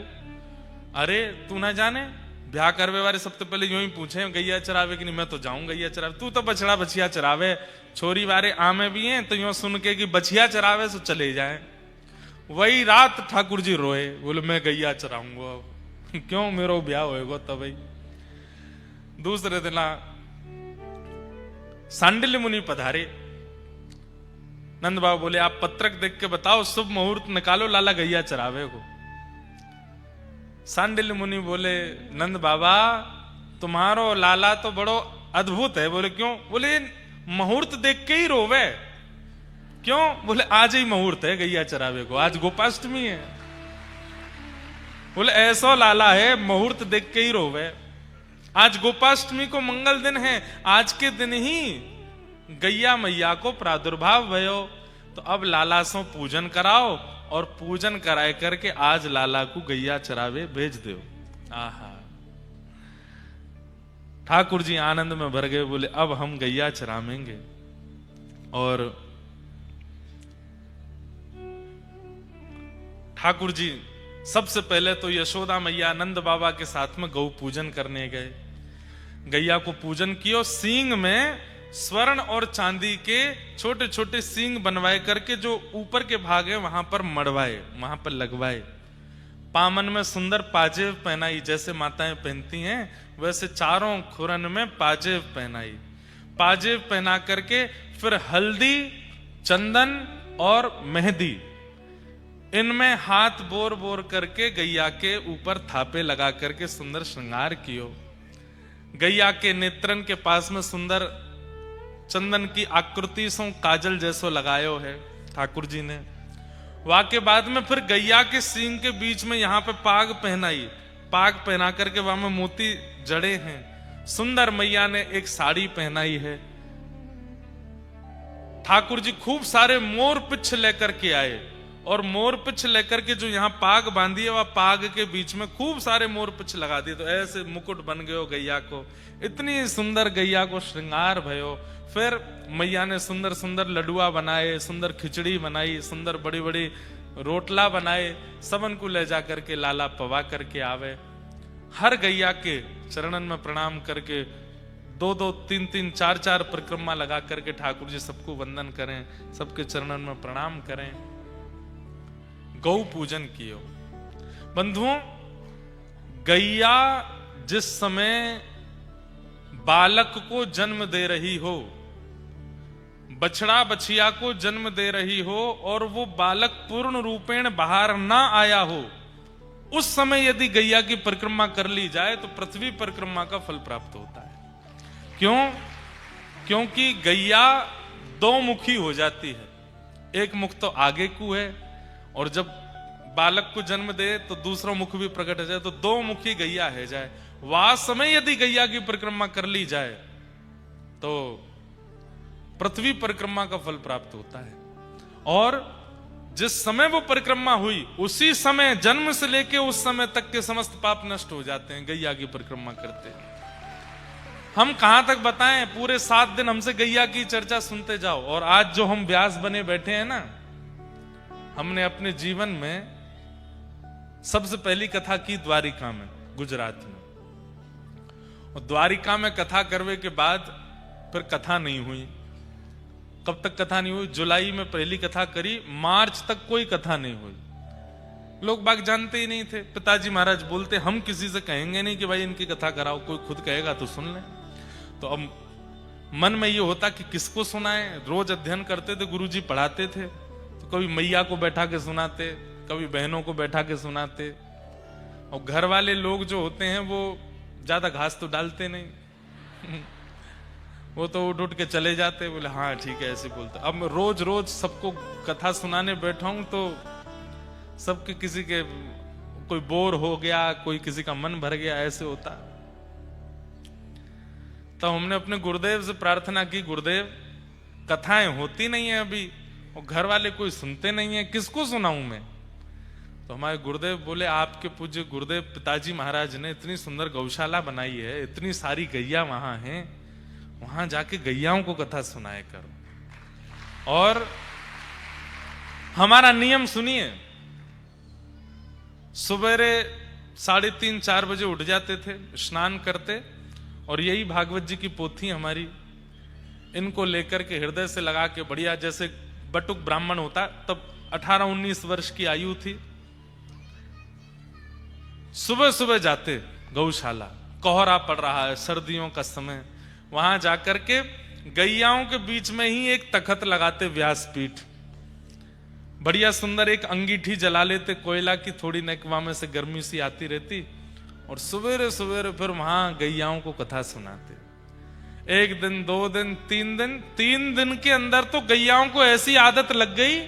अरे तू ना जाने ब्याह करवे वाले सबसे पहले यूं ही पूछे गैया चरावे कि नहीं। मैं तो जाऊं गैया चरावे, तू तो बछड़ा बछिया चरावे। छोरी वाले आमे भी हैं तो यूं सुन के कि बछिया चरावे सो चले जाए। वही रात ठाकुर जी रोए, बोले मैं गैया चराऊंगा अब। क्यों? मेरो ब्याह होएगा तब। दूसरे दिन सांडिल्य मुनि पधारे। नंद बाबा बोले आप पत्रक देख के बताओ, शुभ मुहूर्त निकालो, लाला गैया चरावे को। सांडिल्य मुनि बोले नंद बाबा तुम्हारो लाला तो बड़ो अद्भुत है। बोले क्यों? बोले मुहूर्त देख के ही रोवे। क्यों? बोले आज ही मुहूर्त है गैया चरावे को, आज गोपाष्टमी है। बोले ऐसा लाला है मुहूर्त देख के ही रोवे। आज गोपाष्टमी को मंगल दिन है, आज के दिन ही गैया मैया को प्रादुर्भाव भयो। तो अब लाला सो पूजन कराओ और पूजन कराए करके आज लाला को गैया चरावे भेज दो। आहा, ठाकुर जी आनंद में भर गए। बोले अब हम गैया चरावेंगे। और ठाकुर जी सबसे पहले तो यशोदा मैया नंद बाबा के साथ में गौ पूजन करने गए। गैया को पूजन किया। सींग में स्वर्ण और चांदी के छोटे छोटे सींग बनवाए करके जो ऊपर के भाग है वहां पर मड़वाए, वहां पर लगवाए। पामन में सुंदर पाजेब पहनाई, जैसे माताएं पहनती हैं वैसे चारों खुरन में पाजेब पहनाई। पाजेब पहना करके फिर हल्दी, चंदन और मेहंदी, इनमें हाथ बोर बोर करके गैया के ऊपर थापे लगा करके सुंदर श्रृंगार कियो। गैया के नेत्रन के पास में सुंदर चंदन की आकृति सो काजल जैसो लगायो है ठाकुर जी ने। वहां के बाद में फिर गैया के सींग के बीच में यहां पे पाग पहनाई। पाग पहना करके वहां में मोती जड़े हैं। सुंदर मैया ने एक साड़ी पहनाई है। ठाकुर जी खूब सारे मोर पिछ लेकर के आए और मोर पिछ लेकर के जो यहाँ पाग बांधी है वह पाग के बीच में खूब सारे मोर पिछ लगा दिए। तो ऐसे मुकुट बन गयो गैया को। इतनी सुंदर गैया को श्रृंगार भयो। फिर मैया ने सुंदर सुंदर लडुआ बनाए, सुंदर खिचड़ी बनाई, सुंदर बड़ी बड़ी रोटला बनाए। सबन को ले जा करके लाला पवा करके आवे। हर गैया के चरणन में प्रणाम करके 2-2, 3-3, 4-4 परिक्रमा लगा करके ठाकुर जी सबको वंदन करें, सबके चरणन में प्रणाम करें। गौ पूजन कियो। बंधुओं, गैया जिस समय बालक को जन्म दे रही हो, बछड़ा बछिया को जन्म दे रही हो और वो बालक पूर्ण रूपेण बाहर ना आया हो, उस समय यदि गैया की परिक्रमा कर ली जाए तो पृथ्वी परिक्रमा का फल प्राप्त होता है। क्यों? क्योंकि गैया दो मुखी हो जाती है, एक मुख तो आगे को है और जब बालक को जन्म दे तो दूसरा मुख भी प्रकट हो जाए, तो दो मुखी गैया है जाए। वह समय यदि गैया की परिक्रमा कर ली जाए तो पृथ्वी परिक्रमा का फल प्राप्त होता है। और जिस समय वो परिक्रमा हुई उसी समय जन्म से लेके उस समय तक के समस्त पाप नष्ट हो जाते हैं गैया की परिक्रमा करते हैं। हम कहां तक बताएं, पूरे 7 दिन हमसे गैया की चर्चा सुनते जाओ। और आज जो हम व्यास बने बैठे हैं ना, हमने अपने जीवन में सबसे पहली कथा की द्वारिका में, गुजरात में। और द्वारिका में कथा करने के बाद फिर कथा नहीं हुई। कब तक कथा नहीं हुई? जुलाई में पहली कथा करी, मार्च तक कोई कथा नहीं हुई। लोग बाग जानते ही नहीं थे। पिताजी महाराज बोलते हम किसी से कहेंगे नहीं कि भाई इनकी कथा कराओ, कोई खुद कहेगा तो सुन ले। तो अब मन में ये होता कि किसको सुनाए। रोज अध्ययन करते थे, गुरुजी पढ़ाते थे, तो कभी मैया को बैठा के सुनाते, कभी बहनों को बैठा के सुनाते। और घर वाले लोग जो होते हैं वो ज्यादा घास तो डालते नहीं वो तो उठ उठ के चले जाते, बोले हाँ ठीक है ऐसे बोलते। अब रोज रोज सबको कथा सुनाने बैठा हूं तो सबके किसी के कोई बोर हो गया, कोई किसी का मन भर गया, ऐसे होता। तो हमने अपने गुरुदेव से प्रार्थना की, गुरुदेव कथाएं होती नहीं है अभी और घर वाले कोई सुनते नहीं है, किसको सुनाऊं मैं? तो हमारे गुरुदेव बोले आपके पूज्य गुरुदेव पिताजी महाराज ने इतनी सुंदर गौशाला बनाई है, इतनी सारी गैया वहां हैं, वहां जाके गैयाओं को कथा सुनाए करो। और हमारा नियम सुनिए, सवेरे 3:30-4 बजे उठ जाते थे, स्नान करते और यही भागवत जी की पोथी हमारी, इनको लेकर के हृदय से लगा के बढ़िया, जैसे बटुक ब्राह्मण होता तब 18-19 वर्ष की आयु थी, सुबह सुबह जाते गौशाला, कोहरा पड़ रहा है, सर्दियों का समय, वहां जाकर के गैयाओं के बीच में ही एक तखत लगाते, व्यासपीठ, बढ़िया सुंदर एक अंगीठी जला लेते कोयला की, थोड़ी नेकवा में से गर्मी सी आती रहती, और सवेरे सवेरे फिर वहां गैयाओं को कथा सुनाते। 1 दिन 2 दिन 3 दिन, 3 दिन के अंदर तो गैयाओं को ऐसी आदत लग गई,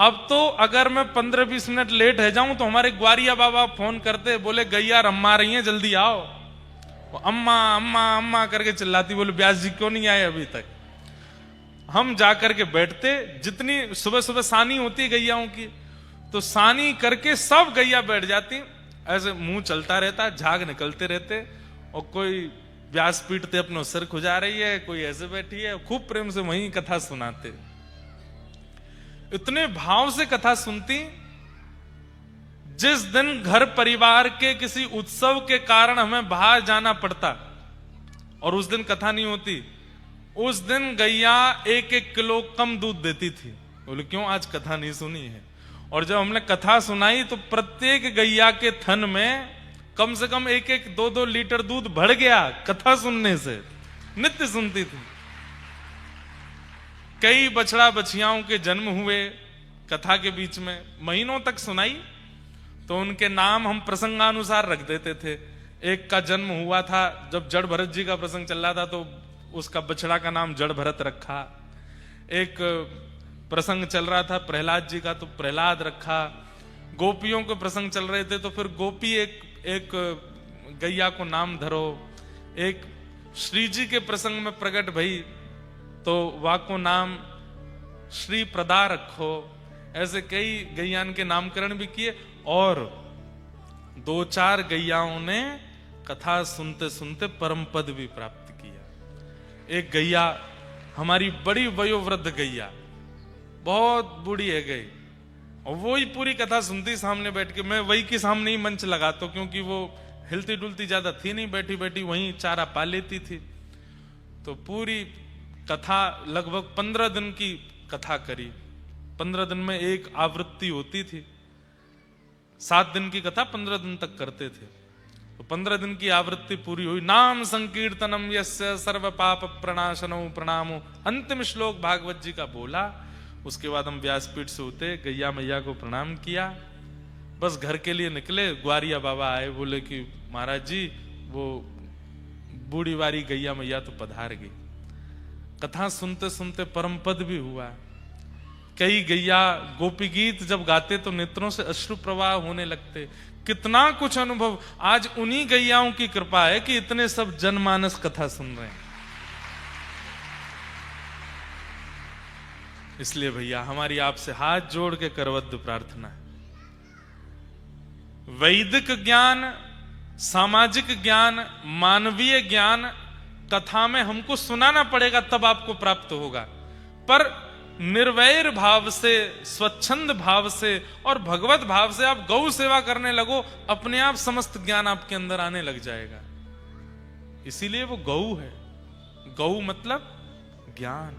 अब तो अगर मैं 15-20 मिनट लेट है जाऊं तो हमारे ग्वारिया बाबा फोन करते, बोले गैया रम्मा रही हैं जल्दी आओ। अम्मा अम्मा अम्मा करके चिल्लाती, बोले व्यास जी क्यों नहीं आए अभी तक? हम जाकर के बैठते, जितनी सुबह सुबह सानी होती है गैयाओं की, तो सानी करके सब गैया बैठ जाती, ऐसे मुंह चलता रहता, झाग निकलते रहते, और कोई व्यास पीटते अपने सिर खुजा रही है, कोई ऐसे बैठी है, खूब प्रेम से वहीं कथा सुनाते। इतने भाव से कथा सुनती। जिस दिन घर परिवार के किसी उत्सव के कारण हमें बाहर जाना पड़ता और उस दिन कथा नहीं होती, उस दिन गैया 1-1 किलो कम दूध देती थी। बोले क्यों? आज कथा नहीं सुनी है। और जब हमने कथा सुनाई तो प्रत्येक गैया के थन में कम से कम 1-1, 2-2 लीटर दूध बढ़ गया कथा सुनने से। नित्य सुनती थी। कई बछड़ा बछियाओं के जन्म हुए कथा के बीच में, महीनों तक सुनाई, तो उनके नाम हम प्रसंगानुसार रख देते थे। एक का जन्म हुआ था जब जड़ भरत जी का प्रसंग चल रहा था, तो उसका बछड़ा का नाम जड़ भरत रखा। एक प्रसंग चल रहा था प्रहलाद जी का, तो प्रहलाद रखा। गोपियों के प्रसंग चल रहे थे तो फिर गोपी एक गैया को नाम धरो। एक श्री जी के प्रसंग में प्रकट भई तो वा को नाम श्री प्रदा रखो। ऐसे कई गैयान के नामकरण भी किए, और 2-4 गैयाओं ने कथा सुनते सुनते परम पद भी प्राप्त किया। एक गैया हमारी बड़ी वयोवृद्ध गैया, बहुत बूढ़ी है गई, और वो ही पूरी कथा सुनती सामने बैठ के। मैं वही के सामने ही मंच लगाता, क्योंकि वो हिलती डुलती ज्यादा थी नहीं, बैठी बैठी वहीं चारा पा लेती थी। तो पूरी कथा लगभग 15 दिन की कथा करी। 15 दिन में एक आवृत्ति होती थी। 7 दिन की कथा 15 दिन तक करते थे। तो 15 दिन की आवृत्ति पूरी हुई। नाम संकीर्तनम यस्य सर्व पाप प्रणाशनो प्रणामो, अंतिम श्लोक भागवत जी का बोला। उसके बाद हम व्यासपीठ से उतरे, गैया मैया को प्रणाम किया, बस घर के लिए निकले। ग्वारिया बाबा आए, बोले कि महाराज जी वो बूढ़ी वारी गैया मैया तो पधार गई। कथा सुनते सुनते परम पद भी हुआ। कई गैया गोपी गीत जब गाते तो नेत्रों से अश्रु प्रवाह होने लगते। कितना कुछ अनुभव। आज उन्हीं गैयाओं की कृपा है कि इतने सब जनमानस कथा सुन रहे हैं। इसलिए भैया हमारी आपसे हाथ जोड़ के करवद्ध प्रार्थना है, वैदिक ज्ञान, सामाजिक ज्ञान, मानवीय ज्ञान कथा में हमको सुनाना पड़ेगा, तब आपको प्राप्त होगा। पर निर्वैर भाव से, स्वच्छंद भाव से और भगवत भाव से आप गौ सेवा करने लगो, अपने आप समस्त ज्ञान आपके अंदर आने लग जाएगा। इसीलिए वो गौ है। गौ मतलब ज्ञान।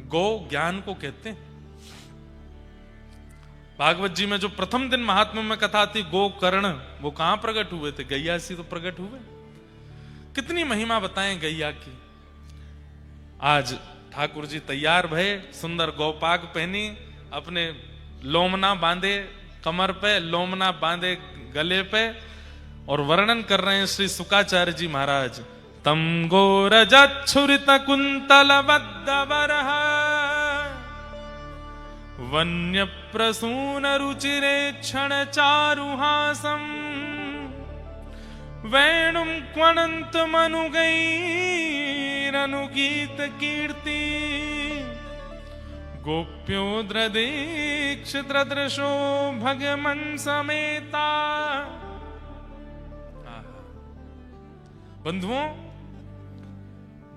गौ ज्ञान को कहते हैं। भागवत जी में जो प्रथम दिन महात्मा में कथा थी गोकर्ण, वो कहां प्रकट हुए थे? गैया सी तो प्रकट हुए। कितनी महिमा बताएं गैया की। आज ठाकुर जी तैयार भये, सुंदर गौपाग पहनी, अपने लोमना बांधे कमर पे, लोमना बांधे गले पे, और वर्णन कर रहे हैं श्री सुकाचार्य जी महाराज। तम गोरजच्छुरित कुंतल बद्धवरः वन्य प्रसून रुचिरे क्षण चारुहासम वेणुम क्वणंत मनुगैरनुगीत कीर्ति गोप्योद्रदीक्ष दृदृशो भगमन समेता। बंधुओं,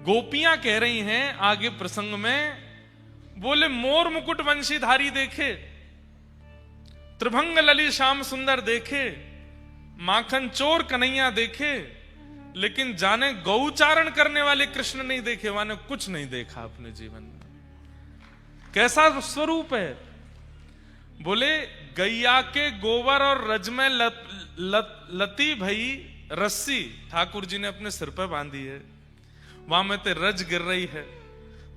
गोपियां कह रही हैं आगे प्रसंग में, बोले मोर मुकुट वंशीधारी देखे, त्रिभंग लली श्याम सुंदर देखे, माखन चोर कन्हैया देखे, लेकिन जाने गौचारण करने वाले कृष्ण नहीं देखे। माने कुछ नहीं देखा अपने जीवन में। कैसा स्वरूप है? बोले गैया के गोबर और रज में लती भई रस्सी ठाकुर जी ने अपने सिर पर बांधी है, वहां में ते रज गिर रही है।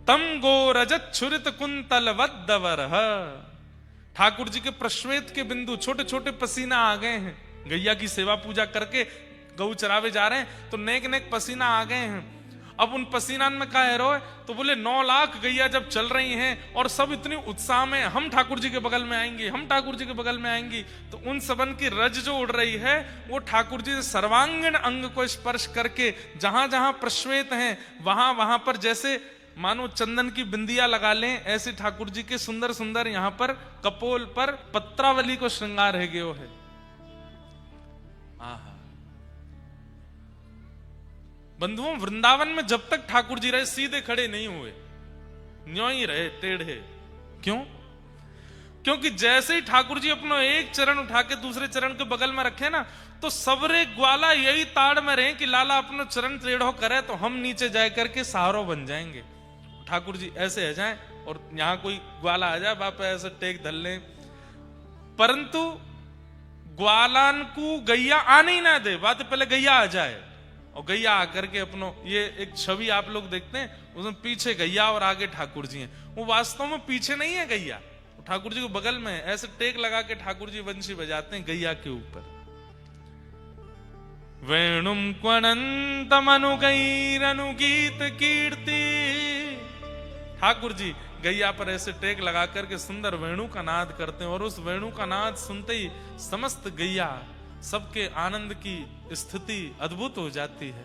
तम गो रजत छुरित कुंतल वद्दवरः, ठाकुर जी के प्रश्वेत के बिंदु, छोटे छोटे पसीना आ गए हैं। गैया की सेवा पूजा करके गौ चरावे जा रहे हैं तो नेक नेक पसीना आ गए हैं। अब उन पसीना में क्या है रोए? तो बोले 9 लाख गैया जब चल रही हैं और सब इतनी उत्साह में, हम ठाकुर जी के बगल में आएंगे, हम ठाकुर जी के बगल में आएंगी, तो उन सबन की रज जो उड़ रही है वो ठाकुर जी सर्वांगीण अंग को स्पर्श करके जहां जहां प्रश्वेत हैं वहां वहां पर जैसे मानो चंदन की बिंदिया लगा लें, ऐसे ठाकुर जी के सुंदर सुंदर यहां पर कपोल पर पत्रावली को श्रृंगार है गयो है। आहा बंधुओं, वृंदावन में जब तक ठाकुर जी रहे सीधे खड़े नहीं हुए, न्यों ही रहे टेढ़े। क्यों? क्योंकि जैसे ही ठाकुर जी अपना एक चरण उठा के दूसरे चरण के बगल में रखे ना, तो सबरे ग्वाला यही ताड़ में रहे कि लाला अपना चरण टेढ़ो करे तो हम नीचे जाए करके सहारो बन जाएंगे। ठाकुर जी ऐसे आ जाए और यहां कोई ग्वाला आ जाए, बाप ऐसे टेक धल ले, परंतु ग्वालान को गैया आने ही ना दे, बात पहले गैया आ जाए। और गैया आकर के अपनो, ये एक छवि आप लोग देखते हैं, उसमें पीछे गैया और आगे ठाकुर जी हैं। वो वास्तव में पीछे नहीं है गैया, ठाकुर जी को बगल में ऐसे टेक लगा के ठाकुर जी बंशी बजाते हैं गैया के ऊपर। वेणुम क्वणंत मनुगैरनुगीत कीर्ति, ठाकुर जी गैया पर ऐसे टेक लगा करके सुंदर वेणु का नाद करते हैं, और उस वेणु का नाद सुनते ही समस्त गैया सबके आनंद की स्थिति अद्भुत हो जाती है।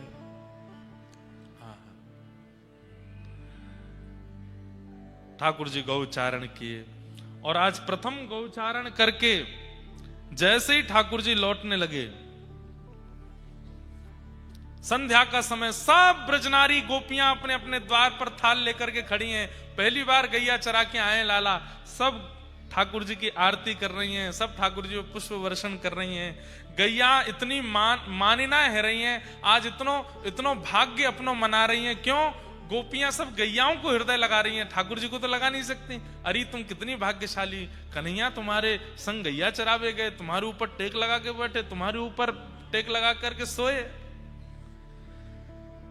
ठाकुर जी गौचारण किए, और आज प्रथम गौचारण करके जैसे ही ठाकुर जी लौटने लगे, संध्या का समय, सब ब्रजनारी गोपियां अपने अपने द्वार पर थाल लेकर के खड़ी हैं। पहली बार गैया चरा के आए लाला, सब ठाकुर जी की आरती कर रही हैं, सब ठाकुर जी को पुष्प वर्षण कर रही हैं। गैया इतनी मानिना है रही हैं, आज इतनो भाग्य अपनो मना रही हैं। क्यों? गोपियां सब गैयाओं को हृदय लगा रही हैं, ठाकुर जी को तो लगा नहीं सकती। अरे तुम कितनी भाग्यशाली, कन्हैया तुम्हारे संग गैया चरावे गए, तुम्हारे ऊपर टेक लगा के बैठे, तुम्हारे ऊपर टेक लगा करके सोए।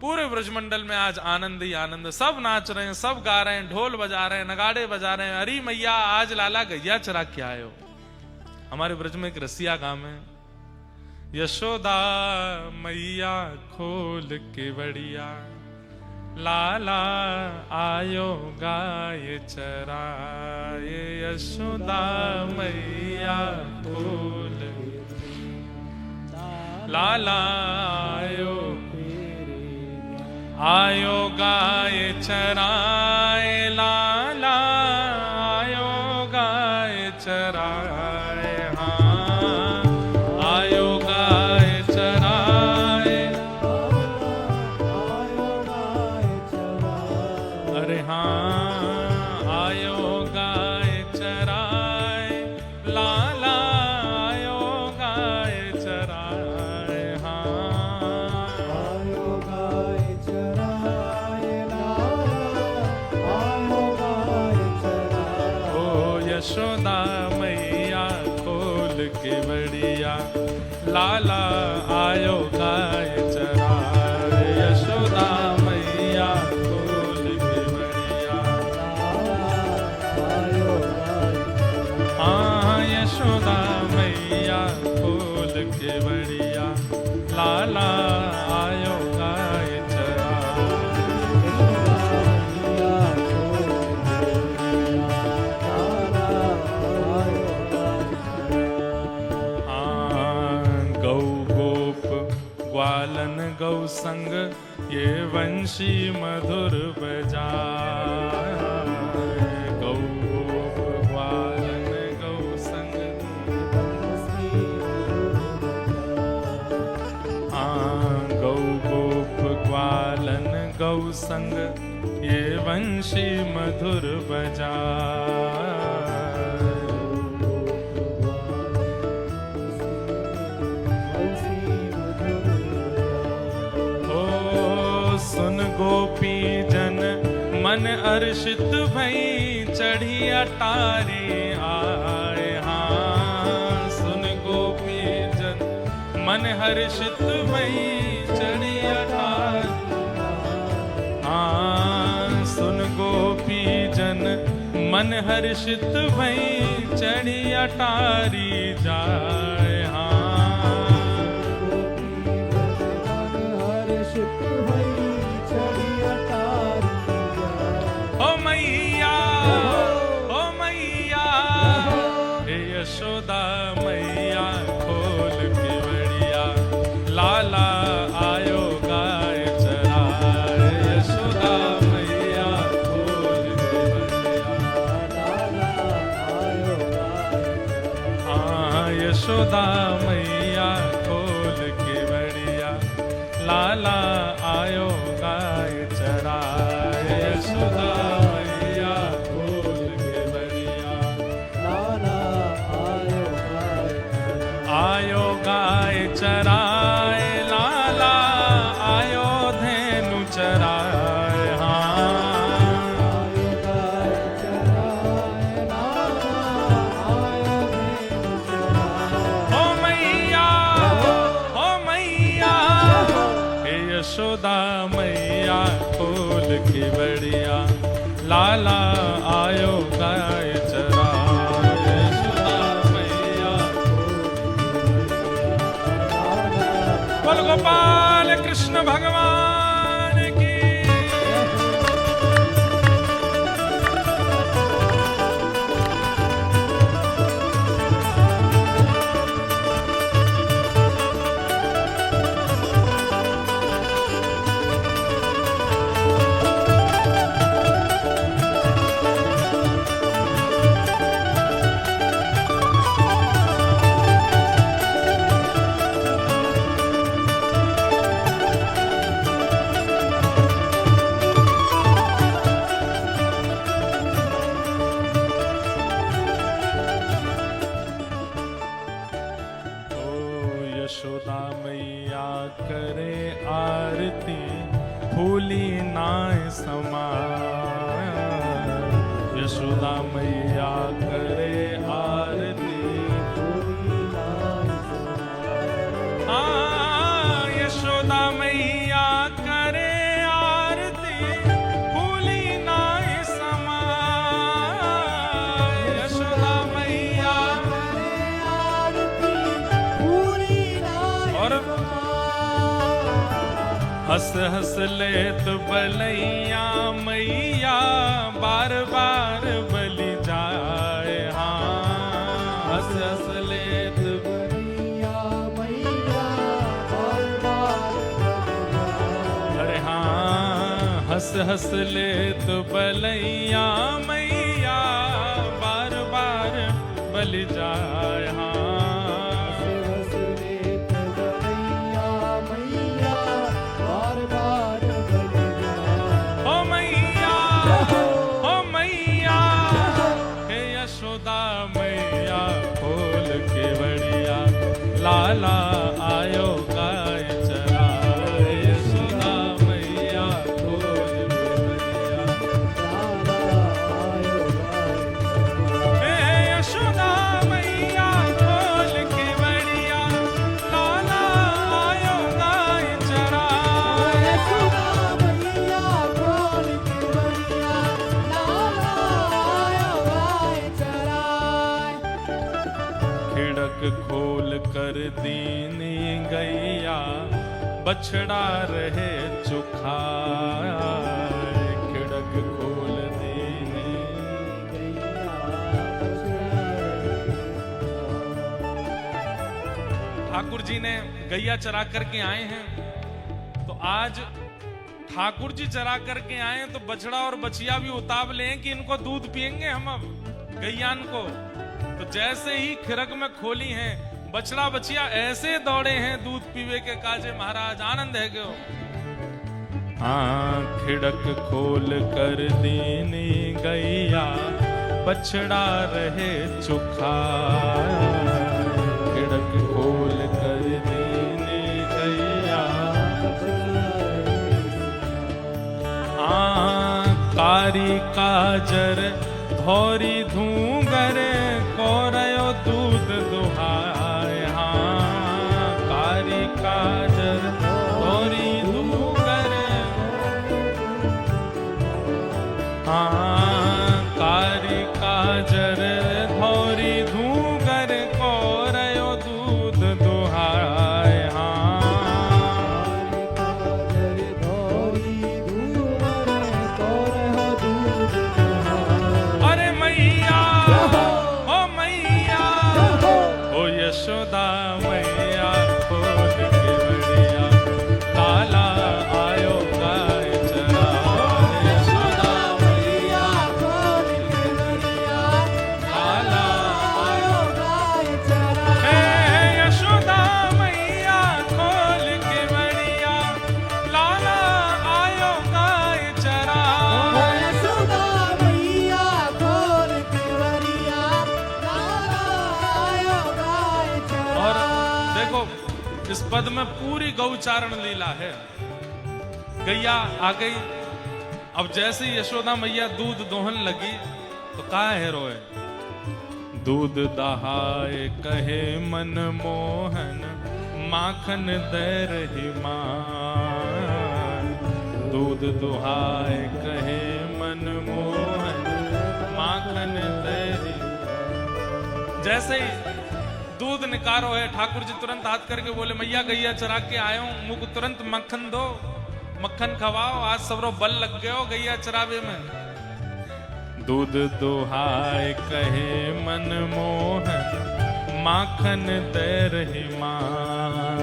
पूरे ब्रजमंडल में आज आनंद ही आनंद, सब नाच रहे हैं, सब गा रहे हैं, ढोल बजा रहे हैं, नगाड़े बजा रहे हैं। अरे मैया आज लाला गैया चरा के आए हो। हमारे ब्रज में एक रसिया गांव है, यशोदा मैया खोल के बढ़िया, लाला आयो गाय चराए, यशोदा मैया खोल, लाला आयो गाय चराए, लाला आयो गाय चराए, हाँ आयो गाय चराए, अरे हाँ आयो गाय चराए, लाला आयो गाय चराए, हाँ आयो गाय चराए, लाला आयो गाय चराए। ओ यशोदा मैया खोल के बढ़िया, लाला आयो गाय चराए, यशोदा मैया खोल के बढ़िया, आयो गाय, हाँ यशोदा मैया खोल के बढ़िया, लाला आयो गाय ग्वालन गौ संग ये वंशी मधुर बजाए, गौ ग्वालन गौ संग, हाँ गौ गोप ग्वालन गौ संग ये वंशी मधुर बजाए, सुन गोपी जन मन हर्षित भई, चढ़ी अटारी आए, हाँ सुन गोपी जन मन हर्षित भई, चढ़ी अटारी, हाँ सुन गोपी जन मन हर्षित भई, चढ़ी अटारी जाए, हाँ यशोदा मैया खोल के बढ़िया, लाला आयो गाय चराए, यशोदा मैया खोल के बढ़िया, लाला आयो गाय, हाँ यशोदा मैया खोल के बढ़िया, लाला आयो गाय चराए, यशोदा मैया खोल के बढ़िया, लाला आयो गाय चराए, लाला आयो धेनु चराए, हाँ आयो गाय चराए, लाला आयो धेनु चराए। ओ मैया हे यशोदा मैया खोल के बढ़िया, लाला आयो गाय चराए, यशोदा मैया बोल गोपाल कृष्ण भगवान की। यशोदा मैया करे आरती, फूली नाय समाया, यशोदा मैया करे आरती, फूली नाय समाया, हंस हंस लेत बलैया मैया बार बार बलि जाए। हाँ हंस हंस लेत बलैया मैया बार बार बलि जाए। अरे हाँ हंस हंस लेत बलैया मैया बार बार बलि जाए। हाँ हंस लेत बलैया मैया बार बार बलि जाए। ओ मैया ओ मैया हे यशोदा मैया खोल के बड़िया लाला आयो गाय चराए। यशोदा मैया खोल के बड़िया हे यशोदा मैया खोल के बड़िया लाला आयो गाय चराए। यशोदा मैया खोल के बड़िया लाला आयो गाय चराए। खिड़क खोल कर दीनी गैया बछड़ा रहे चुखाए। खिड़क खोल दीनी ठाकुर जी ने गैया चरा करके आए हैं, तो आज ठाकुर जी चरा करके आए तो बछड़ा और बछिया भी उतावले हैं कि इनको दूध पिएंगे हम अब गैयान को। तो जैसे ही खिड़क में खोली हैं बछड़ा बछिया ऐसे दौड़े हैं दूध पीवे के काजे। महाराज आनंद है क्यों। हाँ खिड़क खोल कर दीनी गैया बछड़ा रहे चुखा। खिड़क खोल कर दीनी गैया हाँ कारी काजर धोरी धूंगर कोरयो दूध दुहाए। हाँ कारी काजर धोरी धूंगर हाँ कारी काजर धोरी धूंगर कोरयो दूध दुहाए। हाँ अरे मैया ओ मैया ओ यशोदा मैया खोल के बड़िया लाला आयो गाय चराए। यशोदा मैया खोल के बड़िया लाला आयो गाय चराए। हे यशोदा मैया खोल के बड़िया लाला आयो गाय चराए। यशोदा मैया खोल के बड़िया लाला आयो गाय और चराए। देखो इस पद में पूरी गौचारण लीला है। गैया आ गई, अब जैसे ही यशोदा मैया दूध दोहन लगी तो कहा है रोए। दूध दहाए कहे मन मोहन माखन दे रही मान। दूध दुहाए कहे मन मोहन माखन दे रही। जैसे ही दूध निकारो है ठाकुर जी तुरंत हाथ करके बोले मैया गैया चरा के आए हूं, मुझको तुरंत मक्खन दो, मक्खन खवाओ, आज सबरो बल लग गयो गैया चरावे में। दूध दुहाए कहे मन मोहन माखन दे रही मां।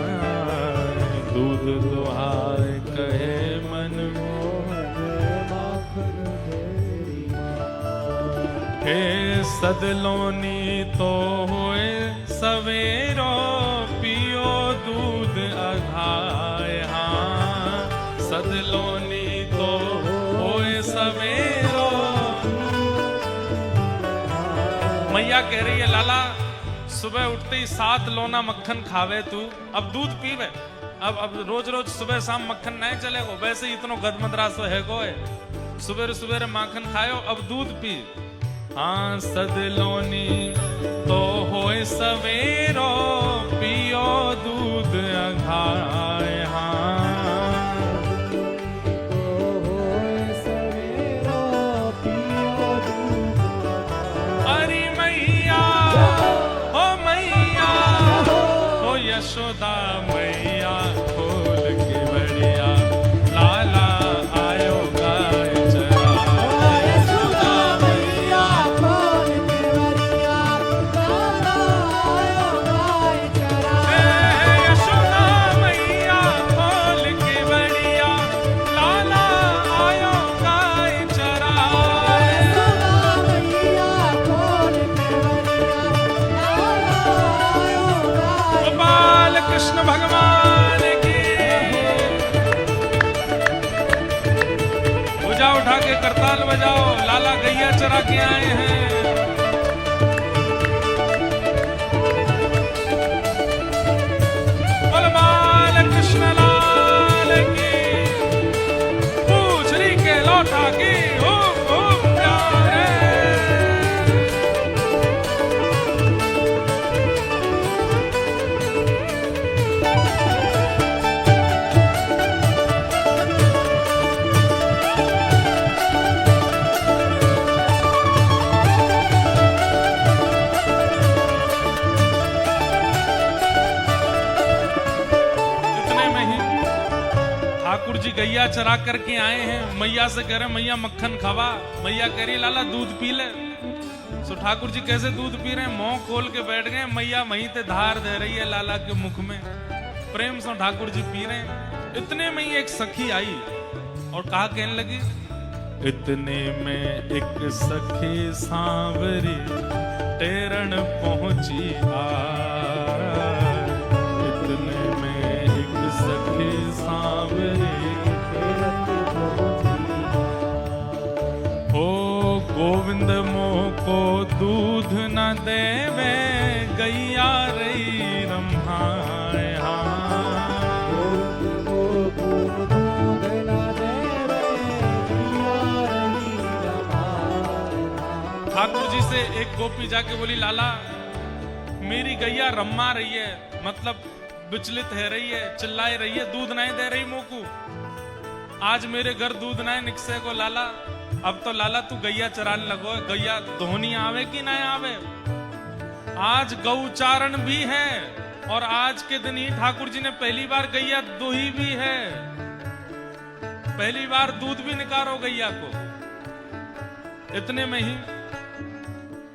दूध दुहाए कहे मन मोहन माखन तेरी मां। हे सदलोनी तो होए सवेरो पियो दूध अघाए। हाँ सदलोनी तो होए सवेरो। मैया कह रही है लाला सुबह उठते ही 7 लोना मक्खन खावे तू, अब दूध पीवे। अब रोज रोज सुबह शाम मक्खन नहीं चलेगो, वैसे ही इतनो गदमदरा सो है गो है। सुबह सुबह माखन खायो, अब दूध पी। हाँ सदलोनी तो होए सवेरो पियो दूध अघाए। हाँ तो होए सवेरो पियो दूध अघाए। अरे मैया ओ मैया ओ यशोदा मैया खोल के बड़िया ध्वजा उठा के करताल बजाओ, लाला गैया चरा के आए हैं। बोल बाल कृष्ण लाल की, पूछरी के लौटा की प्यारे। ठाकुर जी गैया चरा करके आए हैं, मैया से कह रहे मैया मक्खन खावा। मैया कह रही लाला दूध पी ले। सो ठाकुर जी कैसे दूध पी रहे हैं, मुंह खोल के बैठ गए। मैया वहीं ते धार दे रही है लाला के मुख में, प्रेम से ठाकुर जी पी रहे हैं। इतने में ही एक सखी आई और कहा, कहने लगी, इतने में एक सखी सांवरी टेरण पहुंची इतने में एक सखी सांवरी हो गोविंद मोह को दूध न देवे गैया रही रम्हाए। ठाकुर जी से एक गोपी जाके बोली, लाला मेरी गैया रम्मा रही है, मतलब विचलित है रही है, चिल्लाई रही है, दूध नहीं दे रही मोकू। आज मेरे घर दूध नहीं निकसे को लाला। अब तो लाला तू गैया चराने लगो, गैया दोहनी आवे कि नहीं आवे। आज गौचारण भी है और आज के दिन ही ठाकुर जी ने पहली बार गैया दोही भी है, पहली बार दूध भी निकारो गैया को। इतने में ही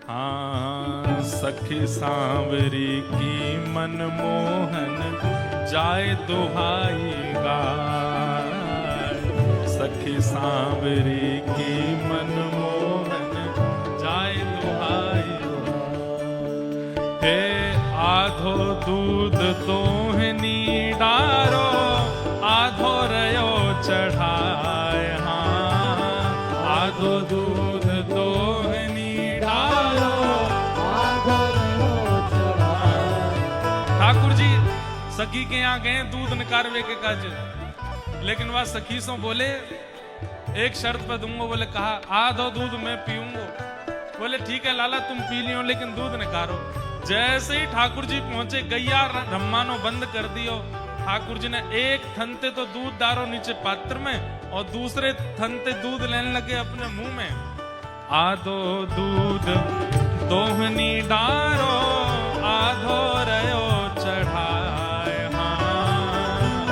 हाँ सखी सांवरी की मनमोहन जाए दुहाई गाय। सखी सांवरी की मनमोहन जाए दुहाई। हे आधो दूध तोहनी डारो, आधो रयो चढ़ाए। हाँ आधो दूध तोहनी ठाकुर जी सखी के यहाँ गए दूध निकारवे के काज, लेकिन वह सखी सो बोले एक शर्त पे दूंगा। बोले कहा, आधो दूध मैं पीऊंगा। बोले ठीक है लाला तुम पी लियो, लेकिन दूध निकारो। जैसे ही ठाकुर जी पहुंचे, गैया रम्मानो बंद कर दियो। ठाकुर जी ने एक थनते तो दूध डारो नीचे पात्र में और दूसरे थनते दूध लेने लगे अपने मुंह में। आधो दूध दोहनी डारो, आधो रयो चढ़ाए। हाँ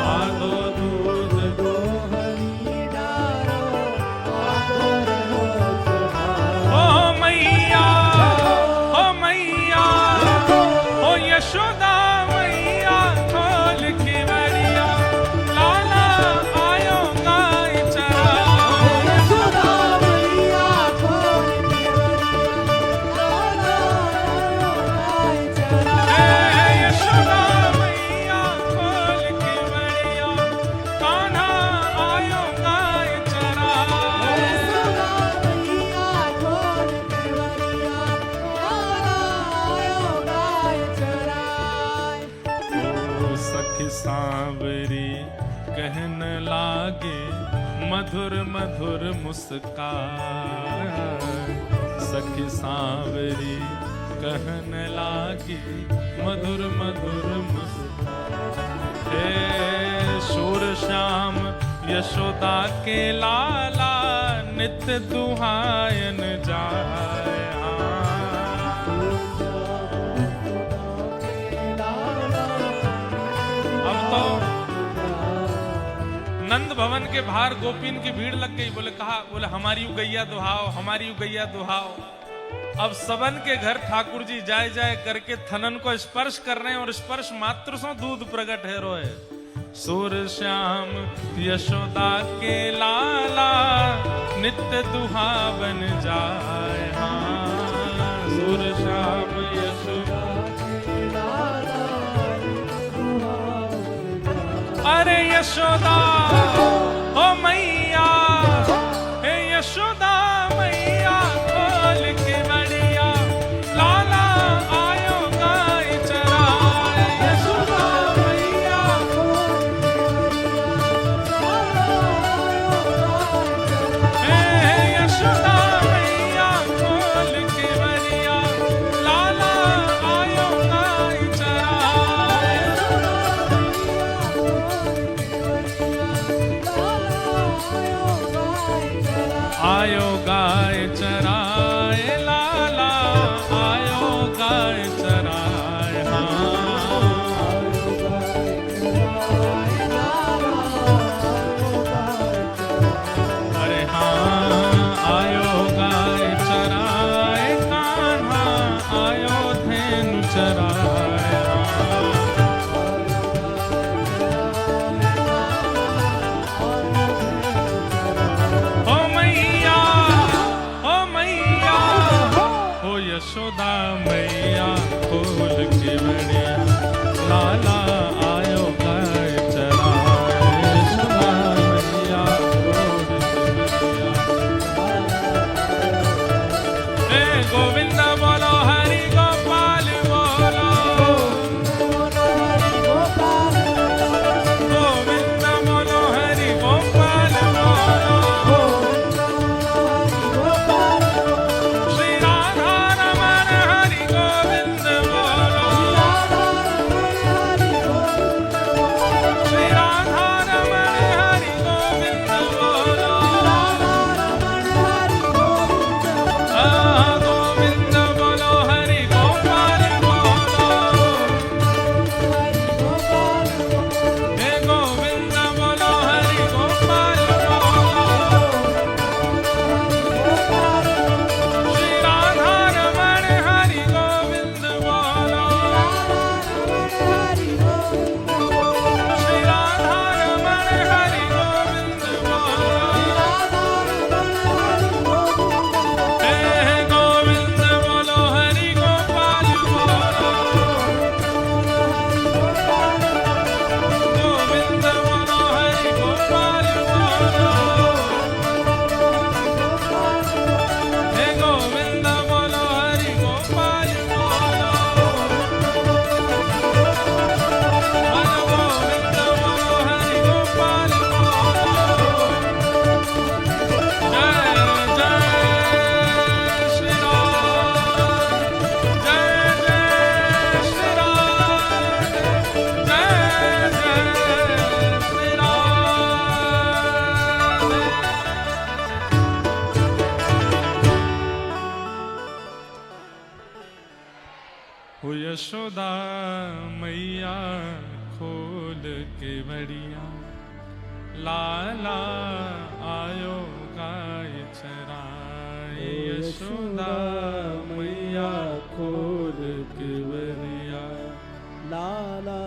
आधो दूध दोहनी डारो, आधो रयो चढ़ाए। ओ मैया, ओ मैया, ओ यशोदा मैया, खोल के बरिया, लाला आयो गाय चरा। यशोदा मैया खोल के सांवरी कहन लागे मधुर मधुर मुस्कान। सखी सांवरी कहन लागे मधुर मधुर मुस्कान। हे शूर श्याम यशोदा के लाला, नित्य दुहायन जाए। नंद भवन के बाहर गोपीन की भीड़ लग गई। बोले हमारी गैया दुहाओ, हमारी गैया दुहाओ। अब सबन के घर ठाकुर जी जाए जाए करके थनन को स्पर्श कर रहे हैं और स्पर्श मात्र सो दूध प्रकट है रोए। सूर श्याम यशोदा के लाला, नित्य दुहावन जाए। हाँ सूर श्याम यशोदा के लाला, अरे यशोदा ओ मैया, हे आयो गाय चराए लाला, आयो गाय चराए। हाँ अरे हाँ, आयो गाय चराए कान्हा, आयो धेनु चराए। ओ मैया, ओ मैया, ओ यशोदा मैया, खोल के बड़िया, लाला आयो गाय चराए। यशोदा मैया, खोल के बड़िया। ए गोविंद बोलो, हरि गोपाल बोलो, गोविंद बोलो, हरि गोपाल बोलो। श्री राधा रमण हरि गोविंद बोलो, श्री राधा रमण हरि गोविंद बोलो। गोविंद बोलो, हरि गोपाल बोलो, हे गोविंद बोलो, हरि गोपाल बोलो। श्री राधा रमण हरि गोविंद बोलो, श्री राधा रमण हरि गोविंद बोलो। हे गोविंद बोलो, हरि गोपाल बोलो, गोविंद बोलो, हरि गोपाल बोलो। हे गोविंद बोलो, हरि गोपाल बोलो, मन गोविंद बोलो, हरि गोपाल बोलो। जय जय श्री राम, जय जय श्री राम, जय जय श्री राम। हो यशोदा मैया, खोल के बड़िया, लाला आयो गाय चराए। यशोदा मैया, खोल के बड़िया, लाला